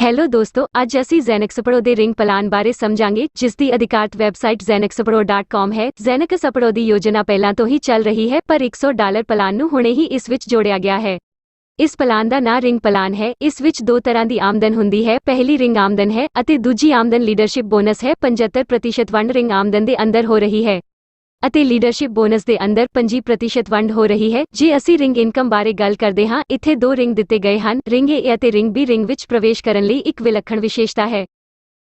Hello ਦੋਸਤੋ, ਅੱਜ ਅਸੀਂ ਜ਼ੈਨਕਸਪੜੋ ਦੇ ਰਿੰਗ ਪਲਾਨ ਬਾਰੇ ਸਮਝਾਂਗੇ, ਜਿਸ ਦੀ ਅਧਿਕਾਰਤ ਵੈਬਸਾਈਟ zeneksapro.com ਹੈ। ਜ਼ੈਨਕਸਪੜੋ ਦੀ ਯੋਜਨਾ ਪਹਿਲਾਂ ਤੋਂ ਹੀ ਚੱਲ ਰਹੀ ਹੈ, ਪਰ $100 ਪਲਾਨ ਨੂੰ ਹੁਣੇ ਹੀ ਇਸ ਵਿੱਚ ਜੋੜਿਆ ਗਿਆ ਹੈ। ਇਸ ਪਲਾਨ ਦਾ ਨਾਂ ਰਿੰਗ ਪਲਾਨ ਹੈ। ਇਸ ਵਿੱਚ ਦੋ ਤਰ੍ਹਾਂ ਦੀ ਆਮਦਨ ਹੁੰਦੀ ਹੈ। ਪਹਿਲੀ ਰਿੰਗ ਆਮਦਨ ਹੈ ਅਤੇ ਦੂਜੀ ਆਮਦਨ ਲੀਡਰਸ਼ਿਪ ਬੋਨਸ ਹੈ। 75% ਵੰਡ ਰਿੰਗ ਆਮਦਨ ਦੇ ਅੰਦਰ ਹੋ ਰਹੀ ਹੈ ਅਤੇ ਲੀਡਰਸ਼ਿਪ ਬੋਨਸ ਦੇ ਅੰਦਰ 25% ਵੰਡ ਹੋ ਰਹੀ ਹੈ। ਜੇ ਅਸੀਂ ਰਿੰਗ ਇਨਕਮ ਬਾਰੇ ਗੱਲ ਕਰਦੇ ਹਾਂ, ਇੱਥੇ ਦੋ ਰਿੰਗ ਦਿੱਤੇ ਗਏ ਹਨ, ਰਿੰਗ ਏ ਅਤੇ ਰਿੰਗ ਬੀ। ਰਿੰਗ ਵਿੱਚ ਪ੍ਰਵੇਸ਼ ਕਰਨ ਲਈ ਇੱਕ ਵਿਲੱਖਣ ਵਿਸ਼ੇਸ਼ਤਾ ਹੈ।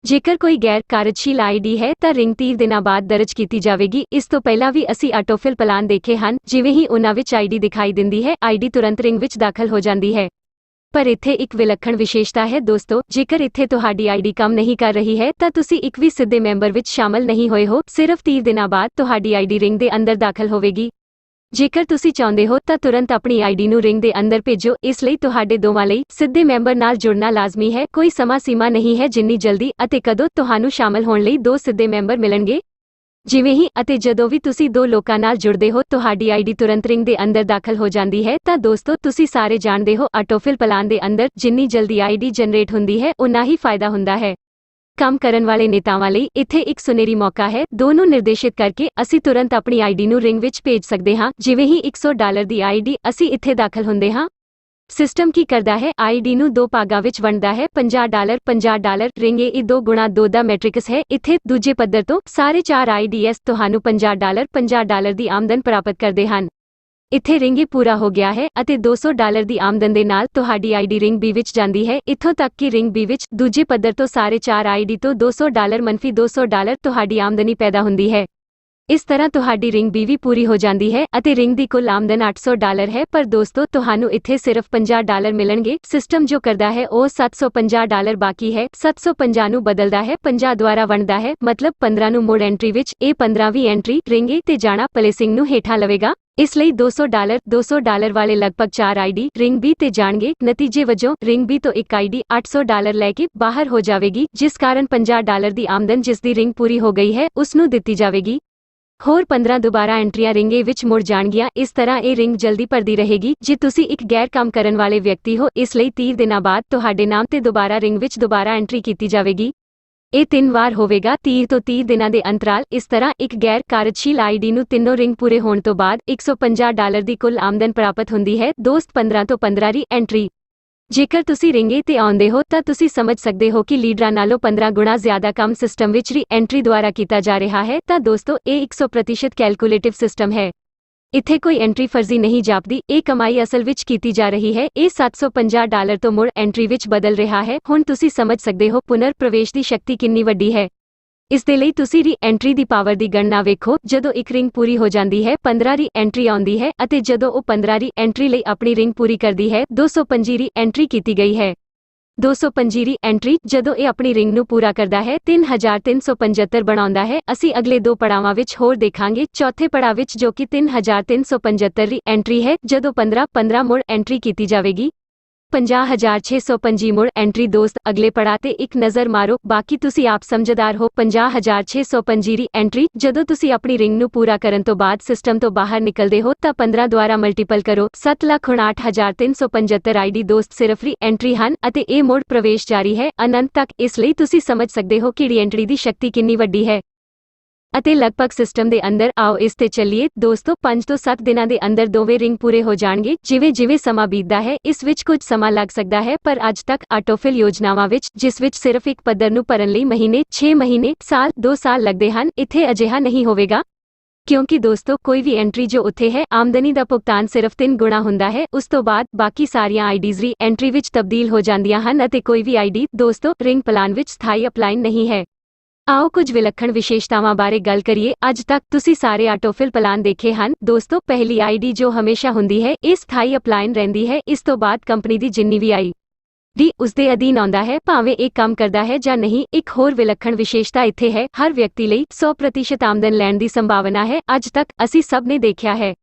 ਜੇਕਰ ਕੋਈ ਗੈਰ ਕਾਰਜਸ਼ੀਲ ਆਈਡੀ ਹੈ ਤਾਂ ਰਿੰਗ 30 ਦਿਨਾਂ ਬਾਅਦ ਦਰਜ ਕੀਤੀ ਜਾਵੇਗੀ। ਇਸ ਤੋਂ ਪਹਿਲਾਂ ਵੀ ਅਸੀਂ ਆਟੋਫਿਲ ਪਲਾਨ ਦੇਖੇ ਹਨ, ਜਿਵੇਂ ਹੀ ਉਹਨਾਂ ਵਿੱਚ ਆਈਡੀ ਦਿਖਾਈ ਦਿੰਦੀ ਹੈ, ਆਈਡੀ ਤੁਰੰਤ ਰਿੰਗ ਵਿੱਚ ਦਾਖਲ ਹੋ ਜਾਂਦੀ ਹੈ। ਪਰ ਇੱਥੇ ਇੱਕ ਵਿਲੱਖਣ ਵਿਸ਼ੇਸ਼ਤਾ ਹੈ ਦੋਸਤੋ, ਜੇਕਰ ਇੱਥੇ ਤੁਹਾਡੀ ਆਈਡੀ ਕੰਮ ਨਹੀਂ ਕਰ ਰਹੀ ਹੈ ਤਾਂ ਤੁਸੀਂ ਇੱਕ ਵੀ ਸਿੱਧੇ ਮੈਂਬਰ ਵਿੱਚ ਸ਼ਾਮਲ ਨਹੀਂ ਹੋਏ ਹੋ। ਸਿਰਫ 30 ਦਿਨਾਂ ਬਾਅਦ ਤੁਹਾਡੀ ਆਈਡੀ ਰਿੰਗ ਦੇ ਅੰਦਰ ਦਾਖਲ ਹੋਵੇਗੀ। ਜੇਕਰ ਤੁਸੀਂ ਚਾਹੁੰਦੇ ਹੋ ਤਾਂ ਤੁਰੰਤ ਆਪਣੀ ਆਈਡੀ ਨੂੰ ਰਿੰਗ ਦੇ ਅੰਦਰ ਭੇਜੋ। ਇਸ ਲਈ ਤੁਹਾਡੇ ਦੋਵਾਂ ਲਈ ਸਿੱਧੇ ਮੈਂਬਰ ਨਾਲ ਜੁੜਨਾ ਲਾਜ਼ਮੀ ਹੈ। ਕੋਈ ਸਮਾਂ ਸੀਮਾ ਨਹੀਂ ਹੈ ਜਿੰਨੀ ਜਲਦੀ ਅਤੇ ਕਦੋਂ ਤੁਹਾਨੂੰ ਸ਼ਾਮਲ ਹੋਣ ਲਈ ਦੋ ਸਿੱਧੇ ਮੈਂਬਰ ਮਿਲਣਗੇ। ਜਿਵੇਂ ਹੀ ਅਤੇ ਜਦੋਂ ਵੀ ਤੁਸੀਂ ਦੋ ਲੋਕਾਂ ਨਾਲ ਜੁੜਦੇ ਹੋ, ਤੁਹਾਡੀ ਆਈਡੀ ਤੁਰੰਤ ਰਿੰਗ ਦੇ ਅੰਦਰ ਦਾਖਲ ਹੋ ਜਾਂਦੀ ਹੈ। ਤਾਂ ਦੋਸਤੋ, ਤੁਸੀਂ ਸਾਰੇ ਜਾਣਦੇ ਹੋ, ਆਟੋਫਿਲ ਪਲਾਨ ਦੇ ਅੰਦਰ ਜਿੰਨੀ ਜਲਦੀ ਆਈਡੀ ਜਨਰੇਟ ਹੁੰਦੀ ਹੈ, ਉਨਾ ਹੀ ਫਾਇਦਾ ਹੁੰਦਾ ਹੈ। ਕੰਮ ਕਰਨ ਵਾਲੇ ਨੇਤਾਵਾਂ ਲਈ ਇੱਥੇ ਇੱਕ ਸੁਨਹਿਰੀ ਮੌਕਾ ਹੈ। ਦੋਨੋਂ ਨਿਰਦੇਸ਼ਿਤ ਕਰਕੇ ਅਸੀਂ ਤੁਰੰਤ ਆਪਣੀ ਆਈਡੀ ਨੂੰ ਰਿੰਗ ਵਿੱਚ ਭੇਜ ਸਕਦੇ ਹਾਂ। ਜਿਵੇਂ ਹੀ $100 ਦੀ ਆਈਡੀ ਅਸੀਂ ਇੱਥੇ ਦਾਖਲ ਹੁੰਦੇ ਹਾਂ, ਸਿਸਟਮ ਕੀ ਕਰਦਾ ਹੈ, ਆਈਡੀ ਨੂੰ ਦੋ ਭਾਗਾਂ ਵਿੱਚ ਵੰਡਦਾ ਹੈ। $50 ਰਿੰਗ ਏ 2x2 ਦਾ ਮੈਟ੍ਰਿਕਸ ਹੈ। ਇੱਥੇ ਦੂਜੇ ਪੱਧਰ ਤੋਂ ਸਾਰੇ 4 ਆਈਡੀਐਸ ਤੁਹਾਨੂੰ $50 ਦੀ ਆਮਦਨ ਪ੍ਰਾਪਤ ਕਰਦੇ ਹਨ। ਇੱਥੇ ਰਿੰਗ ਏ ਪੂਰਾ ਹੋ ਗਿਆ ਹੈ ਅਤੇ $200 ਦੀ ਆਮਦਨ ਦੇ ਨਾਲ ਤੁਹਾਡੀ ਆਈਡੀ ਰਿੰਗ ਬੀ ਵਿੱਚ ਜਾਂਦੀ ਹੈ। ਇੱਥੋਂ ਤੱਕ ਕਿ ਰਿੰਗ ਬੀ ਵਿੱਚ ਦੂਜੇ ਪੱਧਰ ਤੋਂ ਸਾਰੇ 4 ਆਈਡੀ ਤੋਂ $200 - $200 ਤੁਹਾਡੀ ਆਮਦਨੀ ਪੈਦਾ ਹੁੰਦੀ ਹੈ। ਇਸ ਤਰ੍ਹਾਂ ਤੁਹਾਡੀ ਰਿੰਗ ਬੀ ਵੀ ਪੂਰੀ ਹੋ ਜਾਂਦੀ ਹੈ ਅਤੇ ਰਿੰਗ ਦੀ ਕੁੱਲ ਆਮਦਨ $800 ਹੈ। ਪਰ ਦੋਸਤੋ, ਤੁਹਾਨੂੰ ਇੱਥੇ ਸਿਰਫ $50 ਮਿਲਣਗੇ। ਸਿਸਟਮ ਜੋ ਕਰਦਾ ਹੈ ਉਹ $750 ਬਾਕੀ ਹੈ। 750 ਨੂੰ ਬਦਲਦਾ ਹੈ, 50 ਦੁਆਰਾ ਵੰਡਦਾ ਹੈ, ਮਤਲਬ 15 ਨੂੰ ਮੋੜ ਐਂਟਰੀ ਵਿੱਚ। ਇਹ 15ਵੀਂ ਐਂਟਰੀ ਰਿੰਗ ਏ ਤੇ ਜਾਣਾ ਪਲੇਸਿੰਗ ਨੂੰ ਹੇਠਾਂ ਲਵੇਗਾ। ਇਸ ਲਈ $200 ਵਾਲੇ ਲਗਭਗ 4 ਆਈਡੀ ਰਿੰਗ ਬੀ ਤੇ ਜਾਣਗੇ। ਨਤੀਜੇ ਵਜੋਂ ਰਿੰਗ ਬੀ ਤੋਂ ਇੱਕ ਆਈਡੀ $800 ਲੈ ਕੇ ਬਾਹਰ ਹੋ ਜਾਵੇਗੀ, ਜਿਸ ਕਾਰਨ $50 ਦੀ ਆਮਦਨ ਜਿਸ ਦੀ ਰਿੰਗ ਪੂਰੀ ਹੋ ਗਈ ਹੈ ਉਸ ਨੂੰ ਦਿੱਤੀ ਜਾਵੇਗੀ। ਹੋਰ 15 ਦੁਬਾਰਾ ਐਂਟਰੀਆਂ ਰਿੰਗ ਏ ਵਿੱਚ ਮੁੜ ਜਾਣਗੀਆਂ। ਇਸ ਤਰ੍ਹਾਂ ਇਹ ਰਿੰਗ ਜਲਦੀ ਭਰਦੀ ਰਹੇਗੀ। ਜੇ ਤੁਸੀਂ ਇੱਕ ਗੈਰ ਕੰਮ ਕਰਨ ਵਾਲੇ ਵਿਅਕਤੀ ਹੋ, ਇਸ ਲਈ 30 ਦਿਨਾਂ ਬਾਅਦ ਤੁਹਾਡੇ ਨਾਮ ਤੇ ਦੁਬਾਰਾ ਰਿੰਗ ਵਿੱਚ ਦੁਬਾਰਾ ਐਂਟਰੀ ਕੀਤੀ ਜਾਵੇਗੀ। ਇਹ 3 ਵਾਰ ਹੋਵੇਗਾ, 30 ਤੋਂ 30 ਦਿਨਾਂ ਦੇ ਅੰਤਰਾਲ। ਇਸ ਤਰ੍ਹਾਂ ਇੱਕ ਗੈਰ ਕਾਰਜਸ਼ੀਲ ਆਈਡੀ ਨੂੰ ਤਿੰਨੋਂ ਰਿੰਗ ਪੂਰੇ ਹੋਣ ਤੋਂ ਬਾਅਦ $150 ਦੀ ਕੁੱਲ ਆਮਦਨ ਪ੍ਰਾਪਤ ਹੁੰਦੀ ਹੈ। ਦੋਸਤ, 15 ਤੋਂ 15ਵੀਂ ਐਂਟਰੀ। ਜੇਕਰ ਤੁਸੀਂ ਰਿੰਗ ਏ ਤੇ ਆਉਂਦੇ ਹੋ ਤਾਂ ਤੁਸੀਂ ਸਮਝ ਸਕਦੇ ਹੋ ਕਿ ਲੀਡਰਾਂ ਨਾਲੋਂ 15 ਗੁਣਾ ਜ਼ਿਆਦਾ ਕੰਮ ਸਿਸਟਮ ਵਿੱਚ ਰੀ ਐਂਟਰੀ ਦੁਆਰਾ ਕੀਤਾ ਜਾ ਰਿਹਾ ਹੈ। ਤਾਂ ਦੋਸਤੋ, ਇਹ 100% ਕੈਲਕੂਲੇਟਿਵ ਸਿਸਟਮ ਹੈ। ਇੱਥੇ ਕੋਈ ਐਂਟਰੀ ਫਰਜ਼ੀ ਨਹੀਂ ਜਾਪਦੀ। ਇਹ ਕਮਾਈ ਅਸਲ ਵਿੱਚ ਕੀਤੀ ਜਾ ਰਹੀ ਹੈ। ਇਹ $750 ਤੋਂ ਮੁੜ ਐਂਟਰੀ ਵਿੱਚ ਬਦਲ ਰਿਹਾ ਹੈ। ਹੁਣ ਤੁਸੀਂ ਸਮਝ ਸਕਦੇ ਹੋ ਪੁਨਰ ਪ੍ਰਵੇਸ਼ ਦੀ ਸ਼ਕਤੀ ਕਿੰਨੀ ਵੱਡੀ ਹੈ। ਇਸ ਦੇ ਲਈ ਤੁਸੀਂ ਰੀ ਐਂਟਰੀ ਦੀ ਪਾਵਰ ਦੀ ਗਣਨਾ ਵੇਖੋ। ਜਦੋਂ ਇੱਕ ਰਿੰਗ ਪੂਰੀ ਹੋ ਜਾਂਦੀ ਹੈ, 15 ਰੀ ਐਂਟਰੀ ਆਉਂਦੀ ਹੈ ਅਤੇ ਜਦੋਂ ਉਹ 15 ਰੀ ਐਂਟਰੀ ਲਈ ਆਪਣੀ ਰਿੰਗ ਪੂਰੀ ਕਰਦੀ ਹੈ, 225 ਰੀ ਐਂਟਰੀ ਕੀਤੀ ਗਈ ਹੈ। 225 ਰੀ ਐਂਟਰੀ ਜਦੋਂ ਇਹ ਆਪਣੀ ਰਿੰਗ ਨੂੰ ਪੂਰਾ ਕਰਦਾ ਹੈ, 3375 ਬਣਾਉਂਦਾ ਹੈ। ਅਸੀਂ ਅਗਲੇ ਦੋ ਪੜਾਵਾਂ ਵਿੱਚ ਹੋਰ ਦੇਖਾਂਗੇ। ਚੌਥੇ ਪੜਾਅ ਵਿੱਚ, ਜੋ ਕਿ 3375 ਰੀ ਐਂਟਰੀ ਹੈ, ਜਦੋਂ 15 ਮੁੜ ਐਂਟਰੀ ਕੀਤੀ ਜਾਵੇਗੀ। 50625 ਮੁੜ ਐਂਟਰੀ। ਦੋਸਤ, ਅਗਲੇ ਪੜਾਅ ਤੇ ਇੱਕ ਨਜ਼ਰ ਮਾਰੋ, ਬਾਕੀ ਤੁਸੀਂ ਆਪ ਸਮਝਦਾਰ ਹੋ। 50625 ਰੀ ਐਂਟਰੀ ਜਦੋਂ ਤੁਸੀਂ ਆਪਣੀ ਰਿੰਗ ਨੂੰ ਪੂਰਾ ਕਰਨ ਤੋਂ ਬਾਅਦ ਸਿਸਟਮ ਤੋਂ ਬਾਹਰ ਨਿਕਲਦੇ ਹੋ ਤਾਂ 15 ਦੁਆਰਾ ਮਲਟੀਪਲ ਕਰੋ। 7,59,375 ਆਈਡੀ ਦੋਸਤ ਸਿਰਫ ਰੀ ਐਂਟਰੀ ਹਨ ਅਤੇ ਇਹ ਮੁੜ ਪ੍ਰਵੇਸ਼ ਜਾਰੀ ਹੈ ਅਨੰਤ ਤੱਕ। ਇਸ ਲਈ ਤੁਸੀਂ ਸਮਝ ਸਕਦੇ ਹੋ ਕਿ ਰੀ ਐਂਟਰੀ ਦੀ ਸ਼ਕਤੀ ਕਿੰਨੀ ਵੱਡੀ ਹੈ ਅਤੇ ਲਗਭਗ ਸਿਸਟਮ ਦੇ ਅੰਦਰ। ਆਓ ਇਸ ਤੇ ਚੱਲੀਏ ਦੋਸਤੋ। 5 ਤੋਂ 7 ਦਿਨਾਂ ਦੇ ਅੰਦਰ ਦੋਵੇਂ ਰਿੰਗ ਪੂਰੇ ਹੋ ਜਾਣਗੇ। ਜਿਵੇਂ ਜਿਵੇਂ ਸਮਾਂ ਬੀਤਦਾ ਹੈ, ਇਸ ਵਿੱਚ ਕੁਝ ਸਮਾਂ ਲੱਗ ਸਕਦਾ ਹੈ, ਪਰ ਅੱਜ ਤੱਕ ਆਟੋਫਿਲ ਯੋਜਨਾਵਾਂ ਵਿੱਚ, ਜਿਸ ਵਿੱਚ ਸਿਰਫ ਇੱਕ ਪੱਧਰ ਨੂੰ ਭਰਨ ਲਈ ਮਹੀਨੇ, 6 ਮਹੀਨੇ, ਸਾਲ, 2 ਸਾਲ ਲੱਗਦੇ ਹਨ, ਇੱਥੇ ਅਜਿਹਾ ਨਹੀਂ ਹੋਵੇਗਾ। ਕਿਉਂਕਿ ਦੋਸਤੋ, ਕੋਈ ਵੀ ਐਂਟਰੀ ਜੋ ਉੱਥੇ ਹੈ, ਆਮਦਨੀ ਦਾ ਭੁਗਤਾਨ ਸਿਰਫ 3 ਗੁਣਾ ਹੁੰਦਾ ਹੈ। ਉਸ ਤੋਂ ਬਾਅਦ ਬਾਕੀ ਸਾਰੀਆਂ ਆਈਡੀਜ਼ ਰੀ ਐਂਟਰੀ ਵਿੱਚ ਤਬਦੀਲ ਹੋ ਜਾਂਦੀਆਂ ਹਨ ਅਤੇ ਕੋਈ ਵੀ ਆਈਡੀ ਦੋਸਤੋ ਰਿੰਗ ਪਲਾਨ ਵਿੱਚ ਸਥਾਈ ਅਪਲਾਈਨ ਨਹੀਂ ਹੈ। ਆਓ ਕੁਝ ਵਿਲੱਖਣ ਵਿਸ਼ੇਸ਼ਤਾਵਾਂ ਬਾਰੇ ਗੱਲ ਕਰੀਏ। ਅੱਜ ਤੱਕ ਤੁਸੀਂ ਸਾਰੇ ਆਟੋਫਿਲ ਪਲਾਨ ਦੇਖੇ ਹਨ ਦੋਸਤੋ। ਪਹਿਲੀ ਆਈਡੀ ਜੋ ਹਮੇਸ਼ਾ ਹੁੰਦੀ ਹੈ, ਇਹ ਸਥਾਈ ਅਪਲਾਈਨ ਰਹਿੰਦੀ ਹੈ। ਇਸ ਤੋਂ ਬਾਅਦ ਕੰਪਨੀ ਦੀ ਜਿੰਨੀ ਵੀ ਆਈਡੀ ਉਸ ਦੇ ਅਧੀਨ ਆਉਂਦਾ ਹੈ, ਭਾਵੇਂ ਇਹ ਕੰਮ ਕਰਦਾ ਹੈ ਜਾਂ ਨਹੀਂ। ਇੱਕ ਹੋਰ ਵਿਲੱਖਣ ਵਿਸ਼ੇਸ਼ਤਾ ਇੱਥੇ ਹੈ, ਹਰ ਵਿਅਕਤੀ ਲਈ 100% ਆਮਦਨ ਲੈਣ ਦੀ ਸੰਭਾਵਨਾ ਹੈ। ਅੱਜ ਤੱਕ ਅਸੀਂ ਸਭ ਨੇ ਦੇਖਿਆ ਹੈ,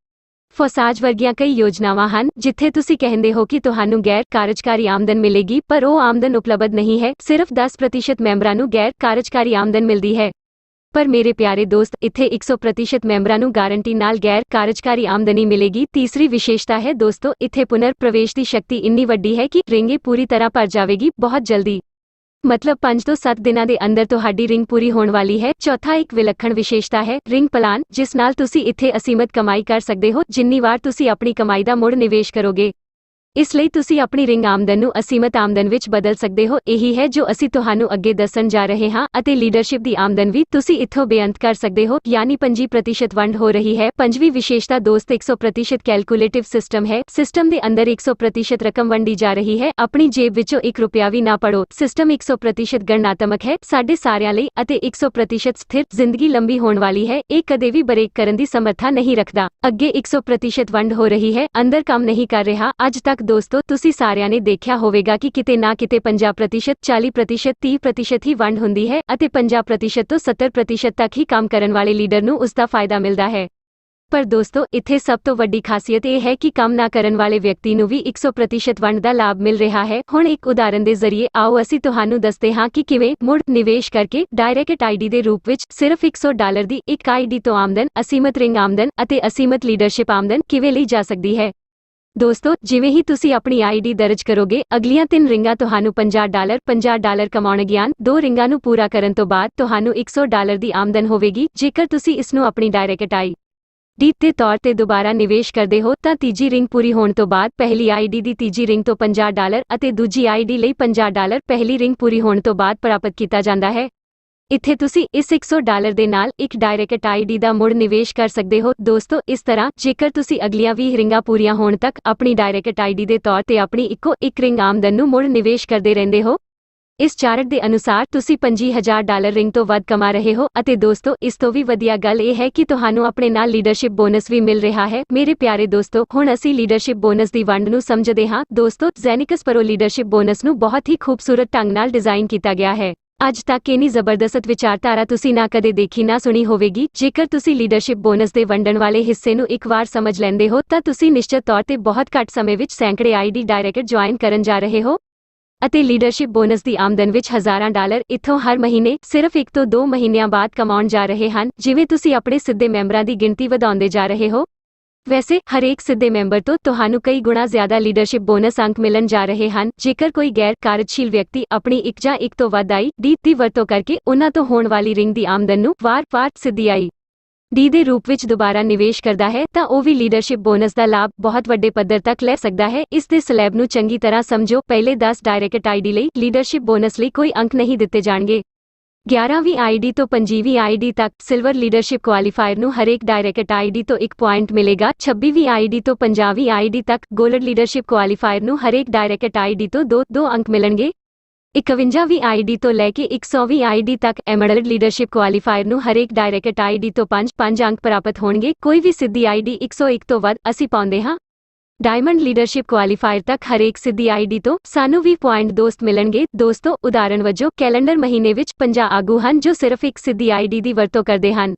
ਫਸਾਜ ਵਰਗੀਆਂ ਕਈ ਯੋਜਨਾਵਾਂ ਹਨ ਜਿੱਥੇ ਤੁਸੀਂ ਕਹਿੰਦੇ ਹੋ ਕਿ ਤੁਹਾਨੂੰ ਗੈਰ ਕਾਰਜਕਾਰੀ ਆਮਦਨ ਮਿਲੇਗੀ, ਪਰ ਉਹ ਆਮਦਨ ਉਪਲਬਧ ਨਹੀਂ ਹੈ। ਸਿਰਫ 10% ਮੈਂਬਰਾਂ ਨੂੰ ਗੈਰ ਕਾਰਜਕਾਰੀ ਆਮਦਨ ਮਿਲਦੀ ਹੈ। ਪਰ ਮੇਰੇ ਪਿਆਰੇ ਦੋਸਤ, ਇੱਥੇ 100% ਮੈਂਬਰਾਂ ਨੂੰ ਗਾਰੰਟੀ ਨਾਲ ਗੈਰ ਕਾਰਜਕਾਰੀ ਆਮਦਨੀ ਮਿਲੇਗੀ। ਤੀਸਰੀ ਵਿਸ਼ੇਸ਼ਤਾ ਹੈ ਦੋਸਤੋ, ਇੱਥੇ ਪੁਨਰ ਪ੍ਰਵੇਸ਼ ਦੀ ਸ਼ਕਤੀ ਇੰਨੀ ਵੱਡੀ ਹੈ ਕਿ ਰਿੰਗ ਏ ਪੂਰੀ ਤਰ੍ਹਾਂ ਭਰ ਜਾਵੇਗੀ ਬਹੁਤ ਜਲਦੀ। मतलब 5 ਤੋਂ 7 ਦਿਨਾਂ ਦੇ ਅੰਦਰ ਤੁਹਾਡੀ ਰਿੰਗ ਪੂਰੀ ਹੋਣ ਵਾਲੀ ਹੈ। ਚੌਥਾ ਇੱਕ ਵਿਲੱਖਣ ਵਿਸ਼ੇਸ਼ਤਾ ਹੈ ਰਿੰਗ ਪਲਾਨ, ਜਿਸ ਨਾਲ ਤੁਸੀਂ ਇੱਥੇ ਅਸੀਮਤ ਕਮਾਈ ਕਰ ਸਕਦੇ ਹੋ ਜਿੰਨੀ ਵਾਰ ਤੁਸੀਂ ਆਪਣੀ ਕਮਾਈ ਦਾ ਮੁੜ ਨਿਵੇਸ਼ ਕਰੋਗੇ। ਇਸ ਲਈ ਤੁਸੀਂ ਆਪਣੀ ਰਿੰਗ ਆਮਦਨ ਨੂੰ ਅਸੀਮਤ ਆਮਦਨ ਵਿੱਚ ਬਦਲ ਸਕਦੇ ਹੋ। ਇਹੀ ਹੈ ਜੋ ਅਸੀਂ ਤੁਹਾਨੂੰ ਅੱਗੇ ਦੱਸਣ ਜਾ ਰਹੇ ਹਾਂ। ਅਤੇ ਲੀਡਰਸ਼ਿਪ ਦੀ ਆਮਦਨ ਵੀ ਤੁਸੀਂ ਇੱਥੋਂ ਬੇਅੰਤ ਕਰ ਸਕਦੇ ਹੋ, ਯਾਨੀ 25% ਵੰਡ ਹੋ ਰਹੀ ਹੈ। ਪੰਜਵੀਂ ਵਿਸ਼ੇਸ਼ਤਾ ਦੋਸਤ 100% ਕੈਲਕੂਲੇਟਿਵ ਸਿਸਟਮ ਹੈ। ਸਿਸਟਮ ਦੇ ਅੰਦਰ 100% ਰਕਮ ਵੰਡੀ ਜਾ ਰਹੀ ਹੈ। ਆਪਣੀ ਜੇਬ ਵਿੱਚੋਂ 1 ਰੁਪਿਆ ਵੀ ਨਾ ਪੜੋ। ਸਿਸਟਮ 100% ਗਣਨਾਤਮਕ ਹੈ ਸਾਡੇ ਸਾਰਿਆਂ ਲਈ ਅਤੇ 100% ਸਥਿਰ। ਜ਼ਿੰਦਗੀ ਲੰਬੀ ਹੋਣ ਵਾਲੀ ਹੈ, ਇਹ ਕਦੇ ਵੀ ਬ੍ਰੇਕ ਕਰਨ ਦੀ ਸਮਰੱਥਾ ਨਹੀਂ ਰੱਖਦਾ। ਅੱਗੇ 100% ਵੰਡ ਹੋ ਰਹੀ ਹੈ, ਅੰਦਰ ਕੰਮ ਨਹੀਂ ਕਰ ਰਿਹਾ। ਅੱਜ ਤੱਕ ਦੋਸਤੋ ਤੁਸੀਂ ਸਾਰਿਆਂ ਨੇ ਦੇਖਿਆ ਹੋਵੇਗਾ ਕਿ ਕਿਤੇ ਨਾ ਕਿਤੇ 50%, 40%, 30% ਹੀ ਵੰਡ ਹੁੰਦੀ ਹੈ ਅਤੇ 50% ਤੋਂ 70% ਤੱਕ ਹੀ ਕੰਮ ਕਰਨ ਵਾਲੇ ਲੀਡਰ ਨੂੰ ਉਸ ਦਾ ਫਾਇਦਾ ਮਿਲਦਾ ਹੈ। ਪਰ ਦੋਸਤੋ ਇੱਥੇ ਸਭ ਤੋਂ ਵੱਡੀ ਖਾਸੀਅਤ ਇਹ ਹੈ ਕਿ ਕੰਮ ਨਾ ਕਰਨ ਵਾਲੇ ਵਿਅਕਤੀ ਨੂੰ ਵੀ 100% ਵੰਡ ਦਾ ਲਾਭ ਮਿਲ ਰਿਹਾ ਹੈ। ਹੁਣ ਇੱਕ ਉਦਾਹਰਨ ਦੇ ਜ਼ਰੀਏ ਆਓ ਅਸੀਂ ਤੁਹਾਨੂੰ ਦੱਸਦੇ ਹਾਂ ਕਿ ਕਿਵੇਂ ਮੁੜ ਨਿਵੇਸ਼ ਕਰਕੇ ਡਾਇਰੈਕਟ ਆਈਡੀ ਦੇ ਰੂਪ ਵਿੱਚ ਸਿਰਫ $100 ਦੀ ਇੱਕ ਆਈਡੀ ਤੋਂ ਆਮਦਨ, ਅਸੀਮਤ ਰਿੰਗ ਆਮਦਨ ਅਤੇ ਅਸੀਮਤ ਲੀਡਰਸ਼ਿਪ ਆਮਦਨ ਕਿਵੇਂ ਲਈ ਜਾ ਸਕਦੀ ਹੈ। ਦੋਸਤੋ ਜਿਵੇਂ ਹੀ ਤੁਸੀਂ ਆਪਣੀ ਆਈਡੀ ਦਰਜ ਕਰੋਗੇ, ਅਗਲੀਆਂ 3 ਰਿੰਗਾਂ ਤੁਹਾਨੂੰ $50 ਕਮਾਉਣਗੀਆਂ। 2 ਰਿੰਗਾਂ ਨੂੰ ਪੂਰਾ ਕਰਨ ਤੋਂ ਬਾਅਦ ਤੁਹਾਨੂੰ $100 ਦੀ ਆਮਦਨ ਹੋਵੇਗੀ। ਜੇਕਰ ਤੁਸੀਂ ਇਸ ਨੂੰ ਆਪਣੀ ਡਾਇਰੈਕਟ ਆਈਡੀ ਦੇ ਤੌਰ ਤੇ ਦੁਬਾਰਾ ਨਿਵੇਸ਼ ਕਰਦੇ ਹੋ ਤਾਂ ਤੀਜੀ ਰਿੰਗ ਪੂਰੀ ਹੋਣ ਤੋਂ ਬਾਅਦ ਪਹਿਲੀ ਆਈਡੀ ਦੀ ਤੀਜੀ ਰਿੰਗ ਤੋਂ $50 ਅਤੇ ਦੂਜੀ ਆਈਡੀ ਲਈ $50 ਪਹਿਲੀ ਰਿੰਗ ਪੂਰੀ ਹੋਣ ਤੋਂ ਬਾਅਦ ਪ੍ਰਾਪਤ ਕੀਤਾ ਜਾਂਦਾ ਹੈ। ਇੱਥੇ ਤੁਸੀਂ ਇਸ $100 ਦੇ ਨਾਲ ਇੱਕ ਡਾਇਰੈਕਟ ਆਈਡੀ ਦਾ ਮੁੜ ਨਿਵੇਸ਼ ਕਰ ਸਕਦੇ ਹੋ। ਦੋਸਤੋ ਇਸ ਤਰ੍ਹਾਂ ਜੇਕਰ ਤੁਸੀਂ ਅਗਲੀਆਂ 20 ਰਿੰਗਾਂ ਪੂਰੀਆਂ ਹੋਣ ਤੱਕ ਆਪਣੀ ਡਾਇਰੈਕਟ ਆਈਡੀ ਦੇ ਤੌਰ ਤੇ ਆਪਣੀ ਇੱਕੋ ਇੱਕ ਰਿੰਗ ਆਮਦਨ ਨੂੰ ਮੁੜ ਨਿਵੇਸ਼ ਕਰਦੇ ਰਹਿੰਦੇ ਹੋ। ਇਸ ਚਾਰਟ ਦੇ ਅਨੁਸਾਰ ਤੁਸੀਂ $25,000 ਰਿੰਗ ਤੋਂ ਵੱਧ ਕਮਾ ਰਹੇ ਹੋ। ਅਤੇ ਦੋਸਤੋ ਇਸ ਤੋਂ ਵੀ ਵਧੀਆ ਗੱਲ ਇਹ ਹੈ ਕਿ ਤੁਹਾਨੂੰ ਆਪਣੇ ਨਾਲ ਲੀਡਰਸ਼ਿਪ ਬੋਨਸ ਵੀ ਮਿਲ ਰਿਹਾ ਹੈ। ਮੇਰੇ ਪਿਆਰੇ ਦੋਸਤੋ ਹੁਣ ਅਸੀਂ ਲੀਡਰਸ਼ਿਪ ਬੋਨਸ ਦੀ ਵੰਡ ਨੂੰ ਸਮਝਦੇ ਹਾਂ। ਦੋਸਤੋ ਜ਼ੈਨਿਕਸ ਪ੍ਰੋ ਲੀਡਰਸ਼ਿਪ ਬੋਨਸ ਨੂੰ ਬਹੁਤ ਹੀ ਖੂਬਸੂਰਤ ਢੰਗ ਨਾਲ ਡਿਜ਼ਾਈਨ ਕੀਤਾ ਗਿਆ ਹੈ। ਅੱਜ ਤੱਕ ਇੰਨੀ ਜ਼ਬਰਦਸਤ ਵਿਚਾਰਧਾਰਾ ਤੁਸੀਂ ਨਾ ਕਦੇ ਦੇਖੀ ਨਾ ਸੁਣੀ ਹੋਵੇਗੀ। ਜੇਕਰ ਤੁਸੀਂ ਲੀਡਰਸ਼ਿਪ ਬੋਨਸ ਦੇ ਵੰਡਣ ਵਾਲੇ ਹਿੱਸੇ ਨੂੰ ਇੱਕ ਵਾਰ ਸਮਝ ਲੈਂਦੇ ਹੋ ਤਾਂ ਤੁਸੀਂ ਨਿਸ਼ਚਿਤ ਤੌਰ ਤੇ ਬਹੁਤ ਘੱਟ ਸਮੇਂ ਵਿੱਚ ਸੈਂਕੜੇ ਆਈਡੀ ਡਾਇਰੈਕਟ ਜੁਆਇਨ ਕਰਨ ਜਾ ਰਹੇ ਹੋ ਅਤੇ ਲੀਡਰਸ਼ਿਪ ਬੋਨਸ ਦੀ ਆਮਦਨ ਵਿੱਚ ਹਜ਼ਾਰਾਂ ਡਾਲਰ ਇੱਥੋਂ ਹਰ ਮਹੀਨੇ ਸਿਰਫ 1 ਤੋਂ 2 ਮਹੀਨਿਆਂ ਬਾਅਦ ਕਮਾਉਣ ਜਾ ਰਹੇ ਹਨ। ਜਿਵੇਂ ਤੁਸੀਂ ਆਪਣੇ ਸਿੱਧੇ ਮੈਂਬਰਾਂ ਦੀ ਗਿਣਤੀ ਵਧਾਉਂਦੇ ਜਾ ਰਹੇ ਹੋ, ਵੈਸੇ ਹਰੇਕ ਸਿੱਧੇ ਮੈਂਬਰ ਤੋਂ ਤੁਹਾਨੂੰ ਕਈ ਗੁਣਾ ਜ਼ਿਆਦਾ ਲੀਡਰਸ਼ਿਪ ਬੋਨਸ ਅੰਕ ਮਿਲਣ ਜਾ ਰਹੇ ਹਨ। ਜੇਕਰ ਕੋਈ ਗੈਰ ਕਾਰਜਸ਼ੀਲ ਵਿਅਕਤੀ ਆਪਣੀ ਇੱਕ ਜਾਂ ਇੱਕ ਤੋਂ ਵੱਧ ਆਈਡੀ ਦੀ ਵਰਤੋਂ ਕਰਕੇ ਉਹਨਾਂ ਤੋਂ ਹੋਣ ਵਾਲੀ ਰਿੰਗ ਦੀ ਆਮਦਨ ਨੂੰ ਵਾਰ-ਵਾਰ ਸਿੱਧੀ ਆਈਡੀ ਦੇ ਰੂਪ ਵਿੱਚ ਦੁਬਾਰਾ ਨਿਵੇਸ਼ ਕਰਦਾ ਹੈ ਤਾਂ ਉਹ ਵੀ ਲੀਡਰਸ਼ਿਪ ਬੋਨਸ ਦਾ ਲਾਭ ਬਹੁਤ ਵੱਡੇ ਪੱਧਰ ਤੱਕ ਲੈ ਸਕਦਾ ਹੈ। ਇਸ ਦੇ ਸਲੈਬ ਨੂੰ ਚੰਗੀ ਤਰ੍ਹਾਂ ਸਮਝੋ। ਪਹਿਲੇ 10 ਡਾਇਰੈਕਟ ਆਈਡੀ ਲਈ ਲੀਡਰਸ਼ਿਪ ਬੋਨਸ ਲਈ ਕੋਈ ਅੰਕ ਨਹੀਂ ਦਿੱਤੇ ਜਾਣਗੇ। 11ਵੀਂ ਆਈਡੀ ਤੋਂ 25ਵੀਂ ਆਈਡੀ ਤੱਕ ਸਿਲਵਰ ਲੀਡਰਸ਼ਿਪ ਕੁਆਲੀਫਾਇਰ ਨੂੰ ਹਰੇਕ ਡਾਇਰੈਕਟ ਆਈਡੀ ਤੋਂ 1 ਪੁਆਇੰਟ ਮਿਲੇਗਾ। 26ਵੀਂ ਆਈਡੀ ਤੋਂ 50ਵੀਂ ਆਈਡੀ ਤੱਕ ਗੋਲਡ ਲੀਡਰਸ਼ਿਪ ਕੁਆਲੀਫਾਇਰ ਨੂੰ ਹਰੇਕ ਡਾਇਰੈਕਟ ਆਈਡੀ ਤੋਂ 2 ਅੰਕ ਮਿਲਣਗੇ। 51ਵੀਂ ਆਈਡੀ ਤੋਂ ਲੈ ਕੇ 100ਵੀਂ ਆਈਡੀ ਤੱਕ ਐਮਰਲਡ ਲੀਡਰਸ਼ਿਪ ਕੁਆਲੀਫਾਇਰ ਨੂੰ ਹਰੇਕ ਡਾਇਰੈਕਟ ਆਈਡੀ ਤੋਂ 5 ਅੰਕ ਪ੍ਰਾਪਤ ਹੋਣਗੇ। ਕੋਈ ਵੀ ਸਿੱਧੀ ਆਈਡੀ 101 ਤੋਂ ਵੱਧ ਅਸੀਂ ਪਾਉਂਦੇ ਹਾਂ। ਡਾਇਮੰਡ ਲੀਡਰਸ਼ਿਪ ਕੁਆਲੀਫਾਇਰ ਤੱਕ ਹਰੇਕ ਸਿੱਧੀ ਆਈਡੀ ਤੋਂ ਸਾਨੂੰ 20 ਪੁਆਇੰਟ ਦੋਸਤ ਮਿਲਣਗੇ। ਦੋਸਤੋ ਉਦਾਹਰਣ ਵਜੋਂ ਕੈਲੰਡਰ ਮਹੀਨੇ ਵਿੱਚ 50 ਆਗੂ ਹਨ ਜੋ ਸਿਰਫ ਇੱਕ ਸਿੱਧੀ ਆਈਡੀ ਦੀ ਵਰਤੋਂ ਕਰਦੇ ਹਨ।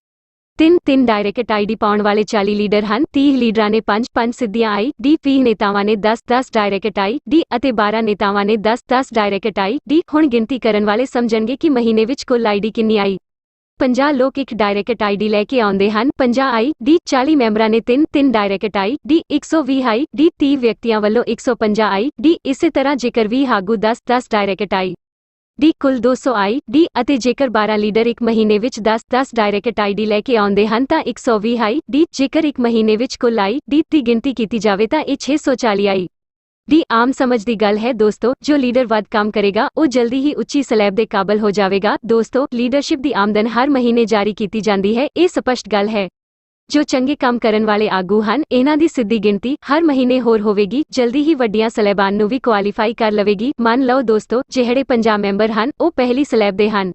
3 ਡਾਇਰੈਕਟ ਆਈਡੀ ਪਾਉਣ ਵਾਲੇ 40 ਲੀਡਰ ਹਨ। 30 ਲੀਡਰਾਂ ਨੇ 5 ਸਿੱਧੀਆਂ ਆਈਡੀ, 20 ਨੇਤਾਵਾਂ ਨੇ 10 ਡਾਇਰੈਕਟ ਆਈਡੀ ਅਤੇ 12 ਨੇਤਾਵਾਂ ਨੇ 10 ਡਾਇਰੈਕਟ ਆਈਡੀ। ਹੁਣ ਗਿਣਤੀ ਕਰਨ ਵਾਲੇ ਸਮਝਣਗੇ ਕਿ ਮਹੀਨੇ ਵਿੱਚ ਕੁੱਲ ਆਈਡੀ ਕਿੰਨੀ ਆਈ। 50 ਲੋਕ ਇੱਕ ਡਾਇਰੈਕਟ ਆਈਡੀ ਲੈ ਕੇ ਆਉਂਦੇ ਹਨ। 50 ਆਈਡੀ 40 ਮੈਂਬਰਾਂ ਨੇ 3 ਡਾਇਰੈਕਟ ਆਈਡੀ, 120 ਆਈਡੀ 30 ਵਿਅਕਤੀਆਂ ਵੱਲੋਂ 150 ਆਈਡੀ। ਇਸੇ ਤਰ੍ਹਾਂ ਜੇਕਰ 20 ਆਗੂ 10 ਡਾਇਰੈਕਟ ਆਈਡੀ ਕੁੱਲ 200 ਆਈਡੀ ਅਤੇ ਜੇਕਰ 12 ਲੀਡਰ ਇੱਕ ਮਹੀਨੇ ਵਿੱਚ 10 ਡਾਇਰੈਕਟ ਆਈਡੀ ਲੈ ਕੇ ਆਉਂਦੇ ਹਨ ਤਾਂ 120 ਆਈਡੀ। ਜੇਕਰ ਇੱਕ ਮਹੀਨੇ ਵਿੱਚ ਕੁੱਲ ਆਈਡੀ ਦੀ ਗਿਣਤੀ ਕੀਤੀ ਜਾਵੇ ਤਾਂ ਇਹ 640 ਆਈਡੀ ਆਮ ਸਮਝ ਦੀ ਗੱਲ ਹੈ। ਦੋਸਤੋ ਜੋ ਲੀਡਰ ਵੱਧ ਕੰਮ ਕਰੇਗਾ ਉਹ ਜਲਦੀ ਹੀ ਉੱਚੀ ਸਲੈਬ ਦੇ ਕਾਬਲ ਹੋ ਜਾਵੇਗਾ। ਦੋਸਤੋ ਲੀਡਰਸ਼ਿਪ ਦੀ ਆਮਦਨ ਹਰ ਮਹੀਨੇ ਜਾਰੀ ਕੀਤੀ ਜਾਂਦੀ ਹੈ, ਇਹ ਸਪਸ਼ਟ ਗੱਲ ਹੈ। ਜੋ ਚੰਗੇ ਕੰਮ ਕਰਨ ਵਾਲੇ ਆਗੂ ਹਨ ਇਹਨਾਂ ਦੀ ਸਿੱਧੀ ਗਿਣਤੀ ਹਰ ਮਹੀਨੇ ਹੋਰ ਹੋਵੇਗੀ, ਜਲਦੀ ਹੀ ਵੱਡੀਆਂ ਸਲੈਬਾਂ ਨੂੰ ਵੀ ਕੁਆਲੀਫਾਈ ਕਰ ਲਵੇਗੀ। ਮੰਨ ਲਓ ਦੋਸਤੋ ਜਿਹੜੇ 50 ਮੈਂਬਰ ਹਨ ਉਹ ਪਹਿਲੀ ਸਲੈਬ ਦੇ ਹਨ।